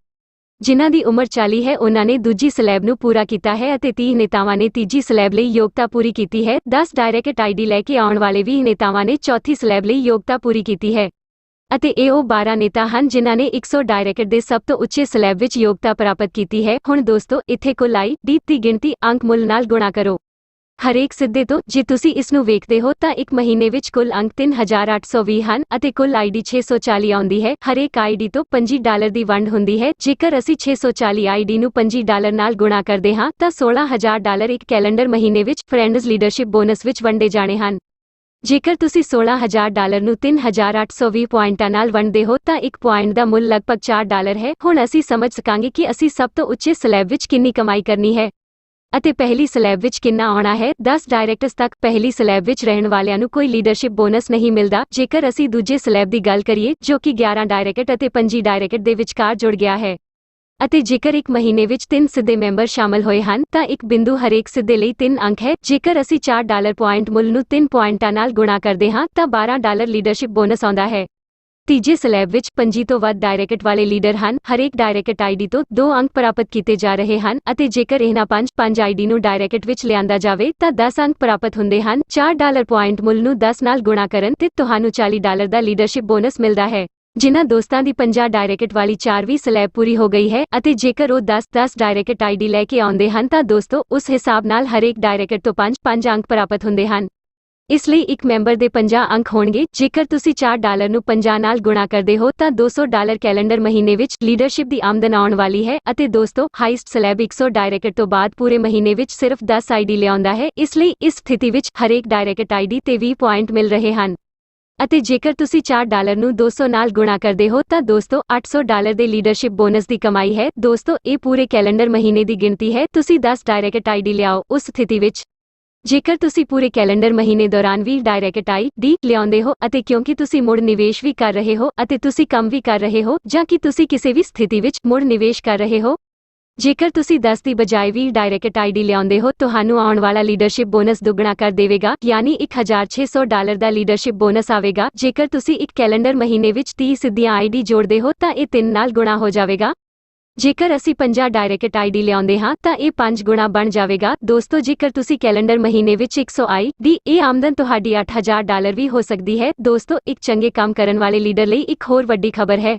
ਜਿਨ੍ਹਾਂ ਦੀ ਉਮਰ 40 ਹੈ ਉਹਨਾਂ ਨੇ ਦੂਜੀ ਸਲੈਬ ਨੂੰ ਪੂਰਾ ਕੀਤਾ ਹੈ ਅਤੇ 30 ਨੇਤਾਵਾਂ ਨੇ ਤੀਜੀ ਸਲੈਬ ਲਈ ਯੋਗਤਾ ਪੂਰੀ ਕੀਤੀ ਹੈ। 10 ਡਾਇਰੈਕਟ ਆਈਡੀ ਲੈ ਕੇ ਆਉਣ ਵਾਲੇ 20 ਨੇਤਾਵਾਂ ਨੇ ਚੌਥੀ ਸਲੈਬ ਲਈ ਯੋਗਤਾ ਪੂਰੀ ਕੀਤੀ ਹੈ ਅਤੇ ਇਹ ਉਹ 12 ਨੇਤਾ ਹਨ ਜਿਨ੍ਹਾਂ ਨੇ 100 ਡਾਇਰੈਕਟ ਦੇ ਸਭ ਤੋਂ ਉੱਚੇ ਸਲੈਬ ਵਿੱਚ ਯੋਗਤਾ ਪ੍ਰਾਪਤ ਕੀਤੀ ਹੈ। ਹੁਣ ਦੋਸਤੋ ਇੱਥੇ ਕੁੱਲ ਆਈਡੀ ਦੀ ਗਿਣਤੀ ਅੰਕ ਮੁੱਲ ਨਾਲ ਗੁਣਾ ਕਰੋ ਹਰੇਕ ਸਿੱਧੇ ਤੋਂ। ਜੇ ਤੁਸੀਂ ਇਸ ਨੂੰ ਵੇਖਦੇ ਹੋ ਤਾਂ ਇੱਕ ਮਹੀਨੇ ਵਿੱਚ ਕੁੱਲ ਅੰਕ 3820 ਹਨ ਅਤੇ ਕੁੱਲ ਆਈਡੀ 640 ਆਉਂਦੀ ਹੈ। ਹਰੇਕ ਆਈਡੀ ਤੋਂ $25 ਦੀ ਵੰਡ ਹੁੰਦੀ ਹੈ। ਜੇਕਰ ਅਸੀਂ 640 ਆਈਡੀ ਨੂੰ $25 ਨਾਲ ਗੁਣਾ ਕਰਦੇ ਹਾਂ ਤਾਂ $16,000 ਇੱਕ ਕੈਲੰਡਰ ਮਹੀਨੇ ਵਿੱਚ ਫਰੈਂਡਜ਼ ਲੀਡਰਸ਼ਿਪ ਬੋਨਸ ਵਿੱਚ ਵੰਡੇ ਜਾਣੇ ਹਨ। ਜੇਕਰ ਤੁਸੀਂ $16,000 ਨੂੰ 3,820 ਪੁਆਇੰਟਾਂ ਨਾਲ ਵੰਡਦੇ ਹੋ ਤਾਂ ਇੱਕ ਪੁਆਇੰਟ ਦਾ ਮੁੱਲ ਲਗਭਗ $4 ਹੈ। ਹੁਣ ਅਸੀਂ ਸਮਝ ਸਕਾਂਗੇ ਕਿ ਅਸੀਂ ਸਭ ਤੋਂ ਉੱਚੇ ਸਲੈਬ ਵਿੱਚ ਕਿੰਨੀ ਕਮਾਈ ਕਰਨੀ ਹੈ ਅਤੇ ਪਹਿਲੀ ਸਲੈਬ ਵਿੱਚ ਕਿੰਨਾ ਆਉਣਾ ਹੈ। 10 ਡਾਇਰੈਕਟਰਸ ਤੱਕ ਪਹਿਲੀ ਸਲੈਬ ਵਿੱਚ ਰਹਿਣ ਵਾਲਿਆਂ ਨੂੰ ਕੋਈ ਲੀਡਰਸ਼ਿਪ ਬੋਨਸ ਨਹੀਂ ਮਿਲਦਾ। ਜੇਕਰ ਅਸੀਂ ਦੂਜੇ ਸਲੈਬ ਦੀ ਗੱਲ ਕਰੀਏ ਜੋ ਕਿ 11 ਡਾਇਰੈਕਟ ਅਤੇ 25 ਡਾਇਰੈਕਟ ਦੇ ਵਿਚਕਾਰ ਜੁੜ ਗਿਆ ਹੈ ਅਤੇ ਜੇਕਰ ਇੱਕ ਮਹੀਨੇ ਵਿੱਚ 3 ਸਿੱਧੇ ਮੈਂਬਰ ਸ਼ਾਮਲ ਹੋਏ ਹਨ ਤਾਂ ਇੱਕ ਬਿੰਦੂ ਹਰੇਕ ਸਿੱਧੇ ਲਈ 3 ਅੰਕ ਹੈ। ਜੇਕਰ ਅਸੀਂ $4 ਪੁਆਇੰਟ ਮੁੱਲ ਨੂੰ 3 ਪੁਆਇੰਟਾਂ ਨਾਲ ਗੁਣਾ ਕਰਦੇ ਹਾਂ ਤਾਂ $12 ਲੀਡਰਸ਼ਿਪ ਬੋਨਸ ਆਉਂਦਾ ਹੈ। ਤੀਜੇ ਸਲੈਬ ਵਿੱਚ 25 ਤੋਂ ਵੱਧ ਡਾਇਰੈਕਟ ਵਾਲੇ ਲੀਡਰ ਹਨ। ਹਰੇਕ ਡਾਇਰੈਕਟ ਆਈਡੀ ਤੋਂ 2 ਅੰਕ ਪ੍ਰਾਪਤ ਕੀਤੇ ਜਾ ਰਹੇ ਹਨ ਅਤੇ ਜੇਕਰ ਇਹਨਾਂ 5 ਆਈਡੀ ਨੂੰ ਡਾਇਰੈਕਟ ਵਿੱਚ ਲਿਆਂਦਾ ਜਾਵੇ ਤਾਂ 10 ਅੰਕ ਪ੍ਰਾਪਤ ਹੁੰਦੇ ਹਨ। $4 ਪੁਆਇੰਟ ਮੁੱਲ ਨੂੰ 10 ਨਾਲ ਗੁਣਾ ਕਰਨ ਤੇ ਤੁਹਾਨੂੰ $40 ਦਾ ਲੀਡਰਸ਼ਿਪ ਬੋਨਸ ਮਿਲਦਾ ਹੈ। ਜਿਨ੍ਹਾਂ ਦੋਸਤਾਂ ਦੀ 50 ਡਾਇਰੈਕਟ ਵਾਲੀ 4ਵੀਂ ਸਲੈਬ ਪੂਰੀ ਹੋ ਗਈ ਹੈ ਅਤੇ ਜੇਕਰ ਉਹ 10 ਡਾਇਰੈਕਟ ਆਈਡੀ ਲੈ ਕੇ ਆਉਂਦੇ ਹਨ ਤਾਂ ਦੋਸਤੋ ਉਸ ਹਿਸਾਬ ਨਾਲ ਹਰੇਕ ਡਾਇਰੈਕਟ ਤੋਂ 5 ਅੰਕ ਪ੍ਰਾਪਤ ਹੁੰਦੇ ਹਨ। ਇਸ ਲਈ ਇੱਕ ਮੈਂਬਰ ਦੇ 50 ਅੰਕ ਹੋਣਗੇ। ਜੇਕਰ ਤੁਸੀਂ $4 ਨੂੰ 50 ਨਾਲ ਗੁਣਾ ਕਰਦੇ ਹੋ ਤਾਂ $200 ਕੈਲੰਡਰ ਮਹੀਨੇ ਵਿੱਚ ਲੀਡਰਸ਼ਿਪ ਦੀ ਆਮਦਨ ਆਉਣ ਵਾਲੀ ਹੈ ਅਤੇ ਦੋਸਤੋ ਹਾਈਸਟ ਸਲੈਬ 100 ਡਾਇਰੈਕਟ ਤੋਂ ਬਾਅਦ ਪੂਰੇ ਮਹੀਨੇ ਵਿੱਚ ਸਿਰਫ 10 ਆਈਡੀ ਲਿਆਉਂਦਾ ਹੈ। ਇਸ ਲਈ ਇਸ ਸਥਿਤੀ ਵਿੱਚ ਹਰੇਕ ਡਾਇਰੈਕਟ ਆਈਡੀ ਤੇ 20 ਪੁਆਇੰਟ ਮਿਲ ਰਹੇ ਹਨ ਅਤੇ ਜੇਕਰ ਤੁਸੀਂ $4 ਨੂੰ 200 ਨਾਲ ਗੁਣਾ ਕਰਦੇ ਹੋ ਤਾਂ ਦੋਸਤੋ $800 ਦੇ ਲੀਡਰਸ਼ਿਪ ਬੋਨਸ ਦੀ ਕਮਾਈ ਹੈ। ਦੋਸਤੋ ਇਹ ਪੂਰੇ ਕੈਲੰਡਰ ਮਹੀਨੇ ਦੀ ਗਿਣਤੀ ਹੈ। ਤੁਸੀਂ 10 ਡਾਇਰੈਕਟ ਆਈਡੀ ਲਿਆਓ। ਉਸ ਸਥਿਤੀ ਵਿੱਚ ਜੇਕਰ ਤੁਸੀਂ ਪੂਰੇ ਕੈਲੰਡਰ ਮਹੀਨੇ ਦੌਰਾਨ 20 ਡਾਇਰੈਕਟ ਆਈਡੀ ਲਿਆਉਂਦੇ ਹੋ ਅਤੇ ਕਿਉਂਕਿ ਤੁਸੀਂ ਮੁੜ ਨਿਵੇਸ਼ ਵੀ ਕਰ ਰਹੇ ਹੋ ਅਤੇ ਤੁਸੀਂ ਕੰਮ ਵੀ ਕਰ ਰਹੇ ਹੋ ਜਾਂ ਕਿ ਤੁਸੀਂ ਕਿਸੇ ਵੀ ਸਥਿਤੀ ਵਿੱਚ ਮੁੜ ਨਿਵੇਸ਼ ਕਰ ਰਹੇ ਹੋ, ਜੇਕਰ ਤੁਸੀਂ 10 ਦੀ ਬਜਾਏ 20 ਡਾਇਰੈਕਟ ਆਈਡੀ ਲਿਆਉਂਦੇ ਹੋ ਤੁਹਾਨੂੰ ਆਉਣ ਵਾਲਾ ਲੀਡਰਸ਼ਿਪ ਬੋਨਸ ਦੁੱਗਣਾ ਕਰ ਦੇਵੇਗਾ ਯਾਨੀ $1,600 ਦਾ ਲੀਡਰਸ਼ਿਪ ਬੋਨਸ ਆਵੇਗਾ। ਜੇਕਰ ਤੁਸੀਂ ਇੱਕ ਕੈਲੰਡਰ ਮਹੀਨੇ ਵਿੱਚ 30 ਸਿੱਧੀਆਂ ਆਈਡੀ ਜੋੜਦੇ ਹੋ ਤਾਂ ਇਹ 3 ਨਾਲ ਗੁਣਾ ਹੋ ਜਾਵੇਗਾ। ਜੇਕਰ ਅਸੀਂ 50 ਡਾਇਰੈਕਟ ਆਈਡੀ ਲਿਆਉਂਦੇ ਹਾਂ ਤਾਂ ਇਹ 5 ਗੁਣਾ ਬਣ ਜਾਵੇਗਾ। ਦੋਸਤੋ ਜੇਕਰ ਤੁਸੀਂ ਕੈਲੰਡਰ ਮਹੀਨੇ ਵਿੱਚ 100 ਆਈਡੀ ਇਹ ਆਮਦਨ ਤੁਹਾਡੀ $8,000 ਵੀ ਹੋ ਸਕਦੀ ਹੈ। ਦੋਸਤੋ ਇੱਕ ਚੰਗੇ ਕੰਮ ਕਰਨ ਵਾਲੇ ਲੀਡਰ ਲਈ ਇੱਕ ਹੋਰ ਵੱਡੀ ਖਬਰ ਹੈ।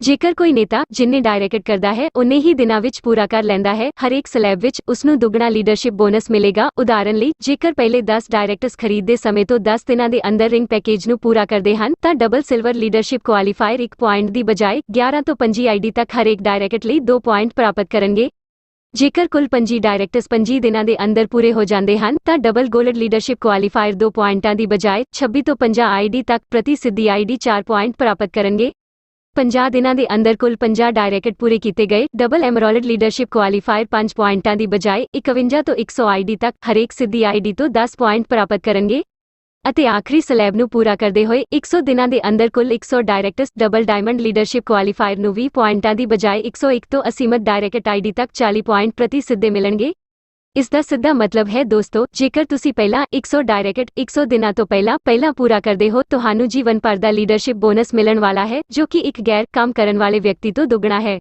ਜੇਕਰ ਕੋਈ ਨੇਤਾ ਜਿੰਨੇ ਡਾਇਰੈਕਟ ਕਰਦਾ ਹੈ ਉਨੇ ਹੀ ਦਿਨਾਂ ਵਿੱਚ ਪੂਰਾ ਕਰ ਲੈਂਦਾ ਹੈ ਹਰੇਕ ਸਲੈਬ ਵਿੱਚ ਉਸਨੂੰ ਦੁੱਗਣਾ ਲੀਡਰਸ਼ਿਪ ਬੋਨਸ ਮਿਲੇਗਾ। ਉਦਾਹਰਨ ਲਈ ਜੇਕਰ ਪਹਿਲੇ 10 ਡਾਇਰੈਕਟਸ ਖਰੀਦਦੇ ਸਮੇਂ ਤੋਂ 10 ਦਿਨਾਂ ਦੇ ਅੰਦਰ ਰਿੰਗ ਪੈਕੇਜ ਨੂੰ ਪੂਰਾ ਕਰਦੇ ਹਨ ਤਾਂ double silver leadership qualifier 1 point ਦੀ ਬਜਾਏ 11 ਤੋਂ 25 ਆਈਡੀ ਤੱਕ ਹਰੇਕ ਡਾਇਰੈਕਟ ਲਈ 2 ਪੁਆਇੰਟ ਪ੍ਰਾਪਤ ਕਰਨਗੇ। ਜੇਕਰ ਕੁੱਲ 25 ਡਾਇਰੈਕਟਸ 25 ਦਿਨਾਂ ਦੇ ਅੰਦਰ ਪੂਰੇ ਹੋ ਜਾਂਦੇ ਹਨ ਤਾਂ ਡਬਲ ਗੋਲਡ ਲੀਡਰਸ਼ਿਪ ਕੁਆਲੀਫਾਇਰ 2 ਪੁਆਇੰਟਾਂ ਦੀ ਬਜਾਏ 26 ਤੋਂ 50 ਆਈਡੀ ਤੱਕ ਪ੍ਰਤੀ ਸਿੱਧੀ ਆਈਡੀ 4 ਪੁਆਇੰਟ ਪ੍ਰਾਪਤ ਕਰਨਗੇ। 50 ਦਿਨਾਂ ਦੇ ਅੰਦਰ ਕੁੱਲ 50 ਡਾਇਰੈਕਟ ਪੂਰੇ ਕੀਤੇ ਗਏ ਡਬਲ ਐਮਰੋਲਡ ਲੀਡਰਸ਼ਿਪ ਕੁਆਲੀਫਾਇਰ 5 ਪੁਆਇੰਟਾਂ ਦੀ ਬਜਾਏ 51 ਤੋਂ 100 ਆਈਡੀ ਤੱਕ ਹਰੇਕ ਸਿੱਧੀ ਆਈਡੀ ਤੋਂ 10 ਪੁਆਇੰਟ ਪ੍ਰਾਪਤ ਕਰਨਗੇ ਅਤੇ ਆਖਰੀ ਸਲੈਬ ਨੂੰ ਪੂਰਾ ਕਰਦੇ ਹੋਏ 100 ਦਿਨਾਂ ਦੇ ਅੰਦਰ ਕੁੱਲ 100 ਡਾਇਰੈਕਟਸ ਡਬਲ ਡਾਇਮੰਡ ਲੀਡਰਸ਼ਿਪ ਕੁਆਲੀਫਾਇਰ ਨੂੰ 20 ਪੁਆਇੰਟਾਂ ਦੀ ਬਜਾਏ 101 ਤੋਂ ਅਸੀਮਤ ਡਾਇਰੈਕਟ ਆਈਡੀ ਤੱਕ 40 ਪੁਆਇੰਟ ਪ੍ਰਤੀ ਸਿੱਧੇ ਮਿਲਣਗੇ। ਇਸ ਦਾ ਸਿੱਧਾ ਮਤਲਬ ਹੈ ਦੋਸਤੋ ਜੇਕਰ ਤੁਸੀਂ ਪਹਿਲਾਂ 100 ਡਾਇਰੈਕਟ 100 ਦਿਨਾਂ ਤੋਂ ਪਹਿਲਾਂ ਪੂਰਾ ਕਰਦੇ ਹੋ ਤੁਹਾਨੂੰ ਜੀਵਨ ਭਰ ਦਾ ਲੀਡਰਸ਼ਿਪ ਬੋਨਸ ਮਿਲਣ ਵਾਲਾ ਹੈ ਜੋ ਕਿ ਇੱਕ ਗੈਰ ਕੰਮ ਕਰਨ ਵਾਲੇ ਵਿਅਕਤੀ ਤੋਂ ਦੁੱਗਣਾ ਹੈ।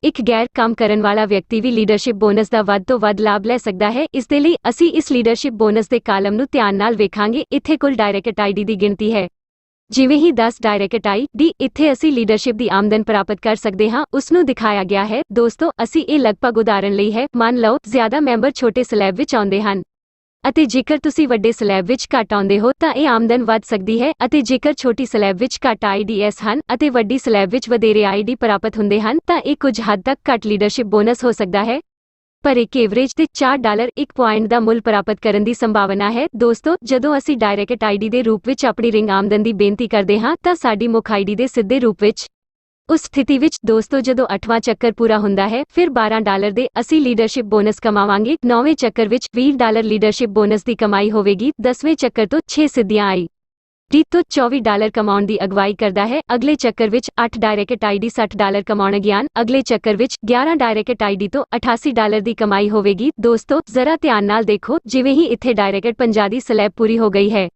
ਇੱਕ ਗੈਰ ਕੰਮ ਕਰਨ ਵਾਲਾ ਵਿਅਕਤੀ ਵੀ ਲੀਡਰਸ਼ਿਪ ਬੋਨਸ ਦਾ ਵੱਧ ਤੋਂ ਵੱਧ ਲਾਭ ਲੈ ਸਕਦਾ ਹੈ। ਇਸ ਦੇ ਲਈ ਅਸੀਂ ਇਸ ਲੀਡਰਸ਼ਿਪ ਬੋਨਸ ਦੇ ਕਾਲਮ ਨੂੰ ਧਿਆਨ ਨਾਲ ਵੇਖਾਂਗੇ। ਇੱਥੇ ਕੁੱਲ ਡਾਇਰੈਕਟ ਆਈਡੀ ਦੀ ਗਿਣਤੀ ਹੈ। ਜਿਵੇਂ ਹੀ 10 ਡਾਇਰੈਕਟ ਆਈਡੀ ਇੱਥੇ ਅਸੀਂ ਲੀਡਰਸ਼ਿਪ ਦੀ ਆਮਦਨ ਪ੍ਰਾਪਤ ਕਰ ਸਕਦੇ ਹਾਂ ਉਸ ਨੂੰ ਦਿਖਾਇਆ ਗਿਆ ਹੈ। ਦੋਸਤੋ ਅਸੀਂ ਇਹ ਲਗਭਗ ਉਦਾਹਰਨ ਲਈ ਹੈ। ਮੰਨ ਲਓ ਜ਼ਿਆਦਾ ਮੈਂਬਰ ਛੋਟੇ ਸਲੈਬ ਵਿੱਚ ਆਉਂਦੇ ਹਨ ਅਤੇ ਜੇਕਰ ਤੁਸੀਂ ਵੱਡੇ ਸਲੈਬ ਵਿੱਚ ਘੱਟ ਆਉਂਦੇ ਹੋ ਤਾਂ ਇਹ ਆਮਦਨ ਵੱਧ ਸਕਦੀ ਹੈ ਅਤੇ ਜੇਕਰ ਛੋਟੀ ਸਲੈਬ ਵਿੱਚ ਘੱਟ ਆਈਡੀਐਸ ਹਨ ਅਤੇ ਵੱਡੀ ਸਲੈਬ ਵਿੱਚ ਵਧੇਰੇ ਆਈਡੀ ਪ੍ਰਾਪਤ ਹੁੰਦੇ ਹਨ ਤਾਂ ਇਹ ਕੁਝ ਹੱਦ ਤੱਕ ਘੱਟ ਲੀਡਰਸ਼ਿਪ ਬੋਨਸ ਹੋ ਸਕਦਾ ਹੈ ਪਰ ਇੱਕ ਐਵਰੇਜ ਤੇ $4 1 ਪੁਆਇੰਟ ਦਾ ਮੁੱਲ ਪ੍ਰਾਪਤ ਕਰਨ ਦੀ ਸੰਭਾਵਨਾ ਹੈ। ਦੋਸਤੋ ਜਦੋਂ ਅਸੀਂ ਡਾਇਰੈਕਟ ਆਈਡੀ ਦੇ ਰੂਪ ਵਿੱਚ ਆਪਣੀ ਰਿੰਗ ਆਮਦਨ ਦੀ ਬੇਨਤੀ ਕਰਦੇ ਹਾਂ ਤਾਂ ਸਾਡੀ ਮੁੱਖ ਆਈਡੀ ਦੇ ਸਿੱਧੇ ਰੂਪ ਵਿੱਚ ਉਸ ਸਥਿਤੀ ਵਿੱਚ ਦੋਸਤੋ ਜਦੋਂ 8ਵਾਂ ਚੱਕਰ ਪੂਰਾ ਹੁੰਦਾ ਹੈ ਫਿਰ $12 ਦੇ ਅਸੀਂ ਲੀਡਰਸ਼ਿਪ ਬੋਨਸ ਕਮਾਵਾਂਗੇ। 9ਵੇਂ ਚੱਕਰ ਵਿੱਚ $20 ਲੀਡਰਸ਼ਿਪ ਬੋਨਸ ਦੀ ਕਮਾਈ ਹੋਵੇਗੀ। 10ਵੇਂ ਚੱਕਰ ਤੋਂ 6 ਸਿੱਧੀਆਂ ਆਈਡੀ ਤੋਂ $24 ਕਮਾਉਣ ਦੀ ਅਗਵਾਈ ਕਰਦਾ ਹੈ। ਅਗਲੇ ਚੱਕਰ ਵਿੱਚ 8 ਡਾਇਰੈਕਟ ਆਈਡੀ $60 ਕਮਾਉਣਗੀਆਂ। ਅਗਲੇ ਚੱਕਰ ਵਿੱਚ 11 ਡਾਇਰੈਕਟ ਆਈਡੀ ਤੋਂ $88 ਦੀ ਕਮਾਈ ਹੋਵੇਗੀ। ਦੋਸਤੋ ਜ਼ਰਾ ਧਿਆਨ ਨਾਲ ਦੇਖੋ ਜਿਵੇਂ ਹੀ ਇੱਥੇ ਡਾਇਰੈਕਟ 50 ਦੀ ਸਲੈਬ ਪੂਰੀ ਹੋ ਗਈ ਹੈ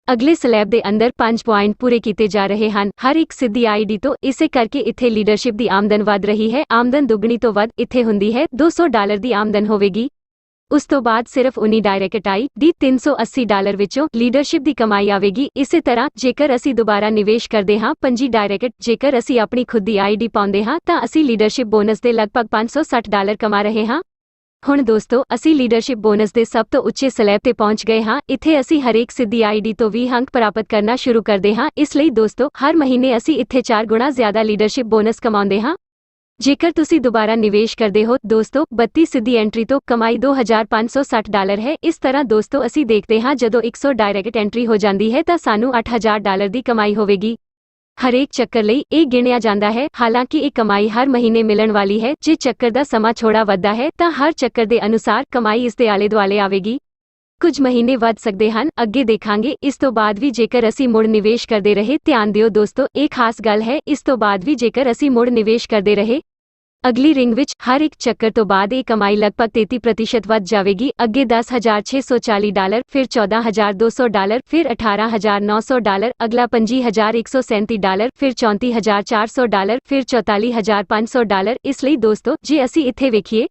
ਅਗਲੇ ਸਲੈਬ ਦੇ ਅੰਦਰ 5 ਪੁਆਇੰਟ ਪੂਰੇ ਕੀਤੇ ਜਾ ਰਹੇ ਹਨ ਹਰ ਇੱਕ ਸਿੱਧੀ ਆਈਡੀ ਤੋਂ। ਇਸੇ ਕਰਕੇ ਇੱਥੇ ਲੀਡਰਸ਼ਿਪ ਦੀ ਆਮਦਨ ਵਧ ਰਹੀ ਹੈ। ਆਮਦਨ ਦੁੱਗਣੀ ਤੋਂ ਵੱਧ ਇੱਥੇ ਹੁੰਦੀ ਹੈ। $200 ਦੀ ਆਮਦਨ ਹੋਵੇਗੀ। ਉਸ ਤੋਂ ਬਾਅਦ ਸਿਰਫ 19 ਡਾਇਰੈਕਟ ਆਈਡੀ $380 ਵਿੱਚੋਂ ਲੀਡਰਸ਼ਿਪ ਦੀ ਕਮਾਈ ਆਵੇਗੀ। ਇਸੇ ਤਰ੍ਹਾਂ ਜੇਕਰ ਅਸੀਂ ਦੁਬਾਰਾ ਨਿਵੇਸ਼ ਕਰਦੇ ਹਾਂ 25 ਡਾਇਰੈਕਟ ਜੇਕਰ ਅਸੀਂ ਆਪਣੀ ਖੁਦ ਦੀ ਆਈਡੀ ਪਾਉਂਦੇ ਹਾਂ ਤਾਂ ਅਸੀਂ ਲੀਡਰਸ਼ਿਪ ਬੋਨਸ ਦੇ ਲਗਭਗ $560 ਕਮਾ ਰਹੇ ਹਾਂ। ਹੁਣ ਦੋਸਤੋ ਅਸੀਂ ਲੀਡਰਸ਼ਿਪ ਬੋਨਸ ਦੇ ਸਭ ਤੋਂ ਉੱਚੇ ਸਲੈਬ ਤੇ ਪਹੁੰਚ ਗਏ ਹਾਂ। ਇੱਥੇ ਅਸੀਂ ਹਰੇਕ ਸਿੱਧੀ ਆਈਡੀ ਤੋਂ 20 ਅੰਕ ਪ੍ਰਾਪਤ ਕਰਨਾ ਸ਼ੁਰੂ ਕਰਦੇ ਹਾਂ। ਇਸ ਲਈ ਦੋਸਤੋ ਹਰ ਮਹੀਨੇ ਅਸੀਂ ਇੱਥੇ 4 ਗੁਣਾ ਜ਼ਿਆਦਾ ਲੀਡਰਸ਼ਿਪ ਬੋਨਸ ਕਮਾਉਂਦੇ ਹਾਂ। ਜੇਕਰ ਤੁਸੀਂ ਦੁਬਾਰਾ ਨਿਵੇਸ਼ ਕਰਦੇ ਹੋ ਦੋਸਤੋ 32 ਸਿੱਧੀ ਐਂਟਰੀ ਤੋਂ ਕਮਾਈ $2560 ਹੈ। ਇਸ ਤਰ੍ਹਾਂ ਦੋਸਤੋ ਅਸੀਂ ਦੇਖਦੇ ਹਾਂ ਜਦੋਂ 100 ਡਾਇਰੈਕਟ ਐਂਟਰੀ ਹੋ ਜਾਂਦੀ ਹੈ ਤਾਂ ਸਾਨੂੰ $8000 ਦੀ ਕਮਾਈ ਹੋਵੇਗੀ। ਹਰੇਕ ਚੱਕਰ ਲਈ ਇਹ ਗਿਣਿਆ ਜਾਂਦਾ ਹੈ। ਹਾਲਾਂਕਿ ਇਹ ਕਮਾਈ ਹਰ ਮਹੀਨੇ ਮਿਲਣ ਵਾਲੀ ਹੈ। ਜੇ ਚੱਕਰ ਦਾ ਸਮਾਂ ਥੋੜਾ ਵੱਧਦਾ ਹੈ ਤਾਂ ਹਰ ਚੱਕਰ ਦੇ ਅਨੁਸਾਰ ਕਮਾਈ ਇਸ ਦੇ ਆਲੇ ਦੁਆਲੇ ਆਵੇਗੀ। ਕੁਝ ਮਹੀਨੇ ਵੱਧ ਸਕਦੇ ਹਨ, ਅੱਗੇ ਦੇਖਾਂਗੇ। ਇਸ ਤੋਂ ਬਾਅਦ ਵੀ ਜੇਕਰ ਅਸੀਂ ਮੁੜ ਨਿਵੇਸ਼ ਕਰਦੇ ਰਹੇ, ਧਿਆਨ ਦਿਓ ਦੋਸਤੋ ਇਹ ਖਾਸ ਗੱਲ ਹੈ, ਇਸ ਤੋਂ ਬਾਅਦ ਵੀ ਜੇਕਰ ਅਸੀਂ ਮੁੜ ਨਿਵੇਸ਼ ਕਰਦੇ ਰਹੇ ਅਗਲੀ ਰਿੰਗ ਵਿੱਚ ਹਰ ਇੱਕ ਚੱਕਰ ਤੋਂ ਬਾਅਦ ਇਹ ਕਮਾਈ ਲਗਭਗ 33% ਵੱਧ ਜਾਵੇਗੀ। ਅੱਗੇ $10,640, ਫਿਰ $14,200, ਫਿਰ $18,900, ਅਗਲਾ $25,137, ਫਿਰ $34,400, ਫਿਰ $44,500। ਇਸ ਲਈ ਦੋਸਤੋ ਜੇ ਅਸੀਂ ਇੱਥੇ ਵੇਖੀਏ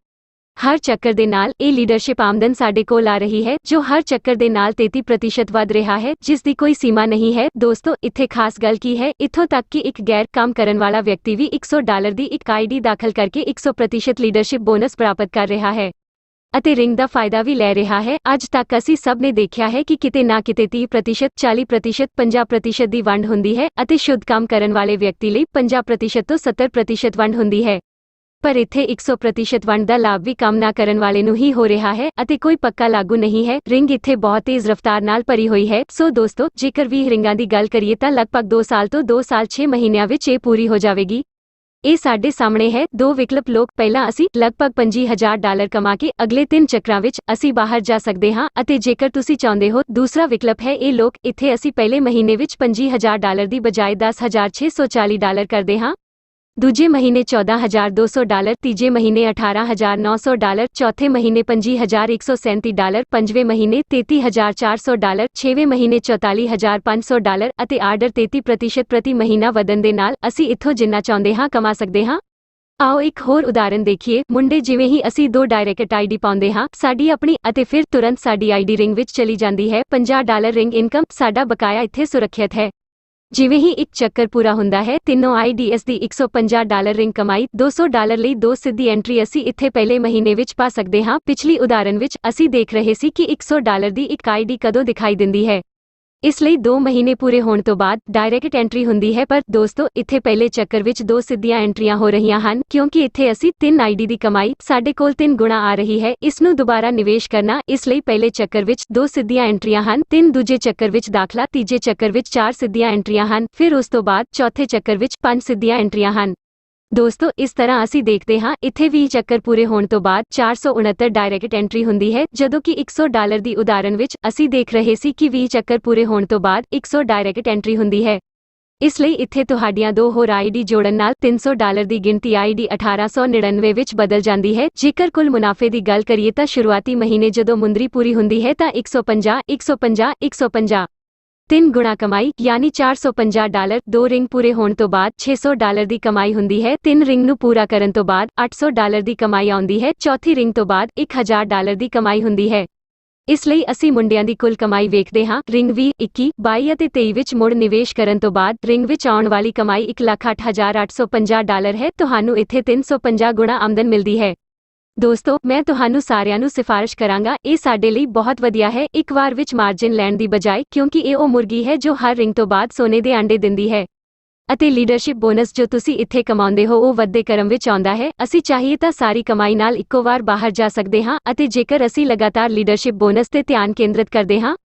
ਹਰ ਚੱਕਰ ਦੇ ਨਾਲ ਇਹ ਲੀਡਰਸ਼ਿਪ ਆਮਦਨ ਸਾਡੇ ਕੋਲ ਆ ਰਹੀ ਹੈ, ਜੋ ਹਰ ਚੱਕਰ ਦੇ ਨਾਲ 33% ਵੱਧ ਰਿਹਾ ਹੈ, ਜਿਸ ਦੀ ਕੋਈ ਸੀਮਾ ਨਹੀਂ ਹੈ। ਦੋਸਤੋ ਇੱਥੇ ਖਾਸ ਗੱਲ ਕੀ ਹੈ, ਇੱਥੋਂ ਤੱਕ ਕਿ ਇੱਕ ਗੈਰ ਕੰਮ ਕਰਨ ਵਾਲਾ ਵਿਅਕਤੀ ਵੀ $100 ਦੀ ਇੱਕ ਆਈਡੀ ਦਾਖਲ ਕਰਕੇ 100% ਲੀਡਰਸ਼ਿਪ ਬੋਨਸ ਪ੍ਰਾਪਤ ਕਰ ਰਿਹਾ ਹੈ ਅਤੇ ਰਿੰਗ ਦਾ ਫਾਇਦਾ ਵੀ ਲੈ ਰਿਹਾ ਹੈ। ਅੱਜ ਤੱਕ ਅਸੀਂ ਸਭ ਨੇ ਦੇਖਿਆ ਹੈ ਕਿ ਕਿਤੇ ਨਾ ਕਿਤੇ 30%, 40%, 50% ਦੀ ਵੰਡ ਹੁੰਦੀ ਹੈ ਅਤੇ ਸ਼ੁੱਧ ਕੰਮ ਕਰਨ ਵਾਲੇ ਵਿਅਕਤੀ ਲਈ 50% ਤੋਂ 70% ਵੰਡ ਹੁੰਦੀ ਹੈ। ਪਰ ਇੱਥੇ 100% ਵੰਡ ਦਾ ਲਾਭ ਵੀ ਕੰਮ ਨਾ ਕਰਨ ਵਾਲੇ ਨੂੰ ਹੀ ਹੋ ਰਿਹਾ ਹੈ ਅਤੇ ਕੋਈ ਪੱਕਾ ਲਾਗੂ ਨਹੀਂ ਹੈ। ਰਿੰਗ ਇੱਥੇ ਬਹੁਤ ਤੇਜ਼ ਰਫ਼ਤਾਰ ਨਾਲ ਭਰੀ ਹੋਈ ਹੈ। ਸੋ ਦੋਸਤੋ ਜੇਕਰ 20 ਰਿੰਗਾਂ ਦੀ ਗੱਲ ਕਰੀਏ ਤਾਂ ਲਗਭਗ 2 ਸਾਲ ਤੋਂ 2 ਸਾਲ 6 ਮਹੀਨਿਆਂ ਵਿੱਚ ਇਹ ਪੂਰੀ ਹੋ ਜਾਵੇਗੀ। ਇਹ ਸਾਡੇ ਸਾਹਮਣੇ ਹੈ ਦੋ ਵਿਕਲਪ ਲੋਕ। ਪਹਿਲਾਂ ਅਸੀਂ ਲਗਭਗ $25,000 ਕਮਾ ਕੇ ਅਗਲੇ 3 ਚੱਕਰਾਂ ਵਿੱਚ ਅਸੀਂ ਬਾਹਰ ਜਾ ਸਕਦੇ ਹਾਂ ਅਤੇ ਜੇਕਰ ਤੁਸੀਂ ਚਾਹੁੰਦੇ ਹੋ ਦੂਸਰਾ ਵਿਕਲਪ ਹੈ ਇਹ ਲੋਕ। ਇੱਥੇ ਅਸੀਂ ਪਹਿਲੇ ਮਹੀਨੇ ਵਿੱਚ $25,000 ਦੀ ਬਜਾਏ $10,640 ਕਰਦੇ ਹਾਂ, ਦੂਜੇ ਮਹੀਨੇ $14,200, ਤੀਜੇ ਮਹੀਨੇ $18,900, ਚੌਥੇ ਮਹੀਨੇ $25,137, ਪੰਜਵੇਂ ਮਹੀਨੇ $33,400, ਛੇਵੇਂ ਮਹੀਨੇ $44,500 ਅਤੇ ਆਰਡਰ 33% ਪ੍ਰਤੀ ਮਹੀਨਾ ਵਧਣ ਦੇ ਨਾਲ ਅਸੀਂ ਇੱਥੋਂ ਜਿੰਨਾ ਚਾਹੁੰਦੇ ਹਾਂ ਕਮਾ ਸਕਦੇ ਹਾਂ। ਆਓ ਇੱਕ ਹੋਰ ਉਦਾਹਰਨ ਦੇਖੀਏ। ਮੁੰਡੇ ਜਿਵੇਂ ਹੀ ਅਸੀਂ 2 ਡਾਇਰੈਕਟ ਆਈਡੀ ਪਾਉਂਦੇ ਹਾਂ ਸਾਡੀ ਆਪਣੀ ਅਤੇ ਫਿਰ ਤੁਰੰਤ ਸਾਡੀ ਆਈਡੀ ਰਿੰਗ ਵਿੱਚ ਚਲੀ ਜਾਂਦੀ ਹੈ। $50 ਰਿੰਗ ਇਨਕਮ, ਸਾਡਾ ਬਕਾਇਆ ਇੱਥੇ ਸੁਰੱਖਿਅਤ ਹੈ। ਜਿਵੇਂ ਹੀ ਇੱਕ ਚੱਕਰ ਪੂਰਾ ਹੁੰਦਾ ਹੈ ਤਿੰਨੋਂ ਆਈਡੀਐਸ ਦੀ $150 ਰਿੰਗ ਕਮਾਈ। $200 ਲਈ 2 ਸਿੱਧੀ ਐਂਟਰੀ ਅਸੀਂ ਇੱਥੇ ਪਹਿਲੇ ਮਹੀਨੇ ਵਿੱਚ ਪਾ ਸਕਦੇ ਹਾਂ। ਪਿਛਲੀ ਉਦਾਹਰਨ ਵਿੱਚ ਅਸੀਂ ਦੇਖ ਰਹੇ ਸੀ ਕਿ $100 ਦੀ ਇੱਕ ਆਈਡੀ ਕਦੋਂ ਦਿਖਾਈ ਦਿੰਦੀ ਹੈ। ਇਸ ਲਈ 2 ਮਹੀਨੇ ਪੂਰੇ ਹੋਣ ਤੋਂ ਬਾਅਦ ਡਾਇਰੈਕਟ ਐਂਟਰੀ ਹੁੰਦੀ ਹੈ। ਪਰ ਦੋਸਤੋ ਇੱਥੇ ਪਹਿਲੇ ਚੱਕਰ ਵਿੱਚ 2 ਸਿੱਧੀਆਂ ਐਂਟਰੀਆਂ ਹੋ ਰਹੀਆਂ ਹਨ ਕਿਉਂਕਿ ਇੱਥੇ ਅਸੀਂ 3 ਆਈਡੀ ਦੀ ਕਮਾਈ ਸਾਡੇ ਕੋਲ 3 ਗੁਣਾ ਆ ਰਹੀ ਹੈ। ਇਸ ਨੂੰ ਦੁਬਾਰਾ ਨਿਵੇਸ਼ ਕਰਨਾ, ਇਸ ਲਈ ਪਹਿਲੇ ਚੱਕਰ ਵਿੱਚ 2 ਸਿੱਧੀਆਂ ਐਂਟਰੀਆਂ ਹਨ, 3 ਦੂਜੇ ਚੱਕਰ ਵਿੱਚ ਦਾਖਲਾ, ਤੀਜੇ ਚੱਕਰ ਵਿੱਚ 4 ਸਿੱਧੀਆਂ ਐਂਟਰੀਆਂ ਹਨ, ਫਿਰ ਉਸ ਤੋਂ ਬਾਅਦ ਚੌਥੇ ਚੱਕਰ ਵਿੱਚ 5 ਸਿੱਧੀਆਂ ਐਂਟਰੀਆਂ ਹਨ। ਦੋਸਤੋ ਇਸ ਤਰ੍ਹਾਂ ਅਸੀਂ ਦੇਖਦੇ ਹਾਂ ਇੱਥੇ 20 ਚੱਕਰ ਪੂਰੇ ਹੋਣ ਤੋਂ ਬਾਅਦ 469 ਡਾਇਰੈਕਟ ਐਂਟਰੀ ਹੁੰਦੀ ਹੈ, ਜਦੋਂ ਕਿ $100 ਦੀ ਉਦਾਹਰਨ ਵਿੱਚ ਅਸੀਂ ਦੇਖ ਰਹੇ ਸੀ ਕਿ 20 ਚੱਕਰ ਪੂਰੇ ਹੋਣ ਤੋਂ ਬਾਅਦ 100 ਡਾਇਰੈਕਟ ਐਂਟਰੀ ਹੁੰਦੀ ਹੈ। ਇਸ ਲਈ ਇੱਥੇ ਤੁਹਾਡੀਆਂ 2 ਹੋਰ ਆਈਡੀ ਜੋੜਨ ਨਾਲ $300 ਦੀ ਗਿਣਤੀ ਆਈਡੀ 1899 ਵਿੱਚ ਬਦਲ ਜਾਂਦੀ ਹੈ। ਜੇਕਰ ਕੁੱਲ ਮੁਨਾਫੇ ਦੀ ਗੱਲ ਕਰੀਏ ਤਾਂ ਸ਼ੁਰੂਆਤੀ ਮਹੀਨੇ ਜਦੋਂ ਮੁੰਦਰੀ ਪੂਰੀ ਹੁੰਦੀ ਹੈ ਤਾਂ 150, 150, 150 3 ਗੁਣਾ ਕਮਾਈ ਯਾਨੀ $450। 2 ਰਿੰਗ ਪੂਰੇ ਹੋਣ ਤੋਂ ਬਾਅਦ $600 ਦੀ ਕਮਾਈ ਹੁੰਦੀ ਹੈ। 3 ਰਿੰਗ ਨੂੰ ਪੂਰਾ ਕਰਨ ਤੋਂ ਬਾਅਦ $800 ਦੀ ਕਮਾਈ ਆਉਂਦੀ ਹੈ। ਚੌਥੀ ਰਿੰਗ ਤੋਂ ਬਾਅਦ $1000 ਦੀ ਕਮਾਈ ਹੁੰਦੀ ਹੈ। ਇਸ ਲਈ ਅਸੀਂ ਮੁੰਡਿਆਂ ਦੀ ਕੁੱਲ ਕਮਾਈ ਵੇਖਦੇ ਹਾਂ। ਰਿੰਗ 20, 21, 22 ਅਤੇ 23 ਵਿੱਚ ਮੁੜ ਨਿਵੇਸ਼ ਕਰਨ ਤੋਂ ਬਾਅਦ ਰਿੰਗ ਵਿੱਚ ਆਉਣ ਵਾਲੀ ਕਮਾਈ $1,08,850 ਹੈ। ਤੁਹਾਨੂੰ ਇੱਥੇ 350 ਗੁਣਾ ਆਮਦਨ ਮਿਲਦੀ ਹੈ। ਦੋਸਤੋ ਮੈਂ ਤੁਹਾਨੂੰ ਸਾਰਿਆਂ ਨੂੰ ਸਿਫਾਰਿਸ਼ ਕਰਾਂਗਾ, ਇਹ ਸਾਡੇ ਲਈ ਬਹੁਤ ਵਧੀਆ ਹੈ ਇੱਕ ਵਾਰ ਵਿੱਚ ਮਾਰਜਿਨ ਲੈਣ ਦੀ ਬਜਾਏ, ਕਿਉਂਕਿ ਇਹ ਉਹ ਮੁਰਗੀ ਹੈ ਜੋ ਹਰ ਰਿੰਗ ਤੋਂ ਬਾਅਦ ਸੋਨੇ ਦੇ ਆਂਡੇ ਦਿੰਦੀ ਹੈ ਅਤੇ ਲੀਡਰਸ਼ਿਪ ਬੋਨਸ ਜੋ ਤੁਸੀਂ ਇੱਥੇ ਕਮਾਉਂਦੇ ਹੋ ਉਹ ਵੱਧਦੇ ਕ੍ਰਮ ਵਿੱਚ ਆਉਂਦਾ ਹੈ। ਅਸੀਂ ਚਾਹੀਏ ਤਾਂ ਸਾਰੀ ਕਮਾਈ ਨਾਲ ਇੱਕੋ ਵਾਰ ਬਾਹਰ ਜਾ ਸਕਦੇ ਹਾਂ ਅਤੇ ਜੇਕਰ ਅਸੀਂ ਲਗਾਤਾਰ ਲੀਡਰਸ਼ਿਪ ਬੋਨਸ ਤੇ ਧਿਆਨ ਕੇਂਦਰਿਤ ਕਰਦੇ ਹਾਂ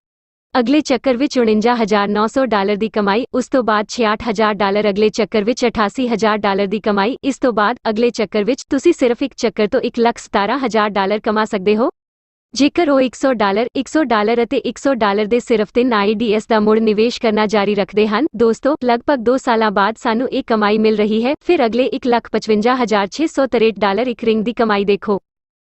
ਅਗਲੇ ਚੱਕਰ ਵਿੱਚ $49,900 ਦੀ ਕਮਾਈ, ਉਸ ਤੋਂ ਬਾਅਦ $66,000, ਅਗਲੇ ਚੱਕਰ ਵਿੱਚ $88,000 ਦੀ ਕਮਾਈ, ਇਸ ਤੋਂ ਬਾਅਦ ਅਗਲੇ ਚੱਕਰ ਵਿੱਚ ਤੁਸੀਂ ਸਿਰਫ ਇੱਕ ਚੱਕਰ ਤੋਂ $1,17,000 ਕਮਾ ਸਕਦੇ ਹੋ। ਜੇਕਰ ਉਹ $100, $100 ਅਤੇ $100 ਦੇ ਸਿਰਫ 3 ਆਈਡੀਐਸ ਦਾ ਮੁੜ ਨਿਵੇਸ਼ ਕਰਨਾ ਜਾਰੀ ਰੱਖਦੇ ਹਨ ਦੋਸਤੋ ਲਗਭਗ 2 ਸਾਲਾਂ ਬਾਅਦ ਸਾਨੂੰ ਇਹ ਕਮਾਈ ਮਿਲ ਰਹੀ ਹੈ। ਫਿਰ ਅਗਲੇ $1,55,663 ਇੱਕ ਰਿੰਗ ਦੀ ਕਮਾਈ ਦੇਖੋ।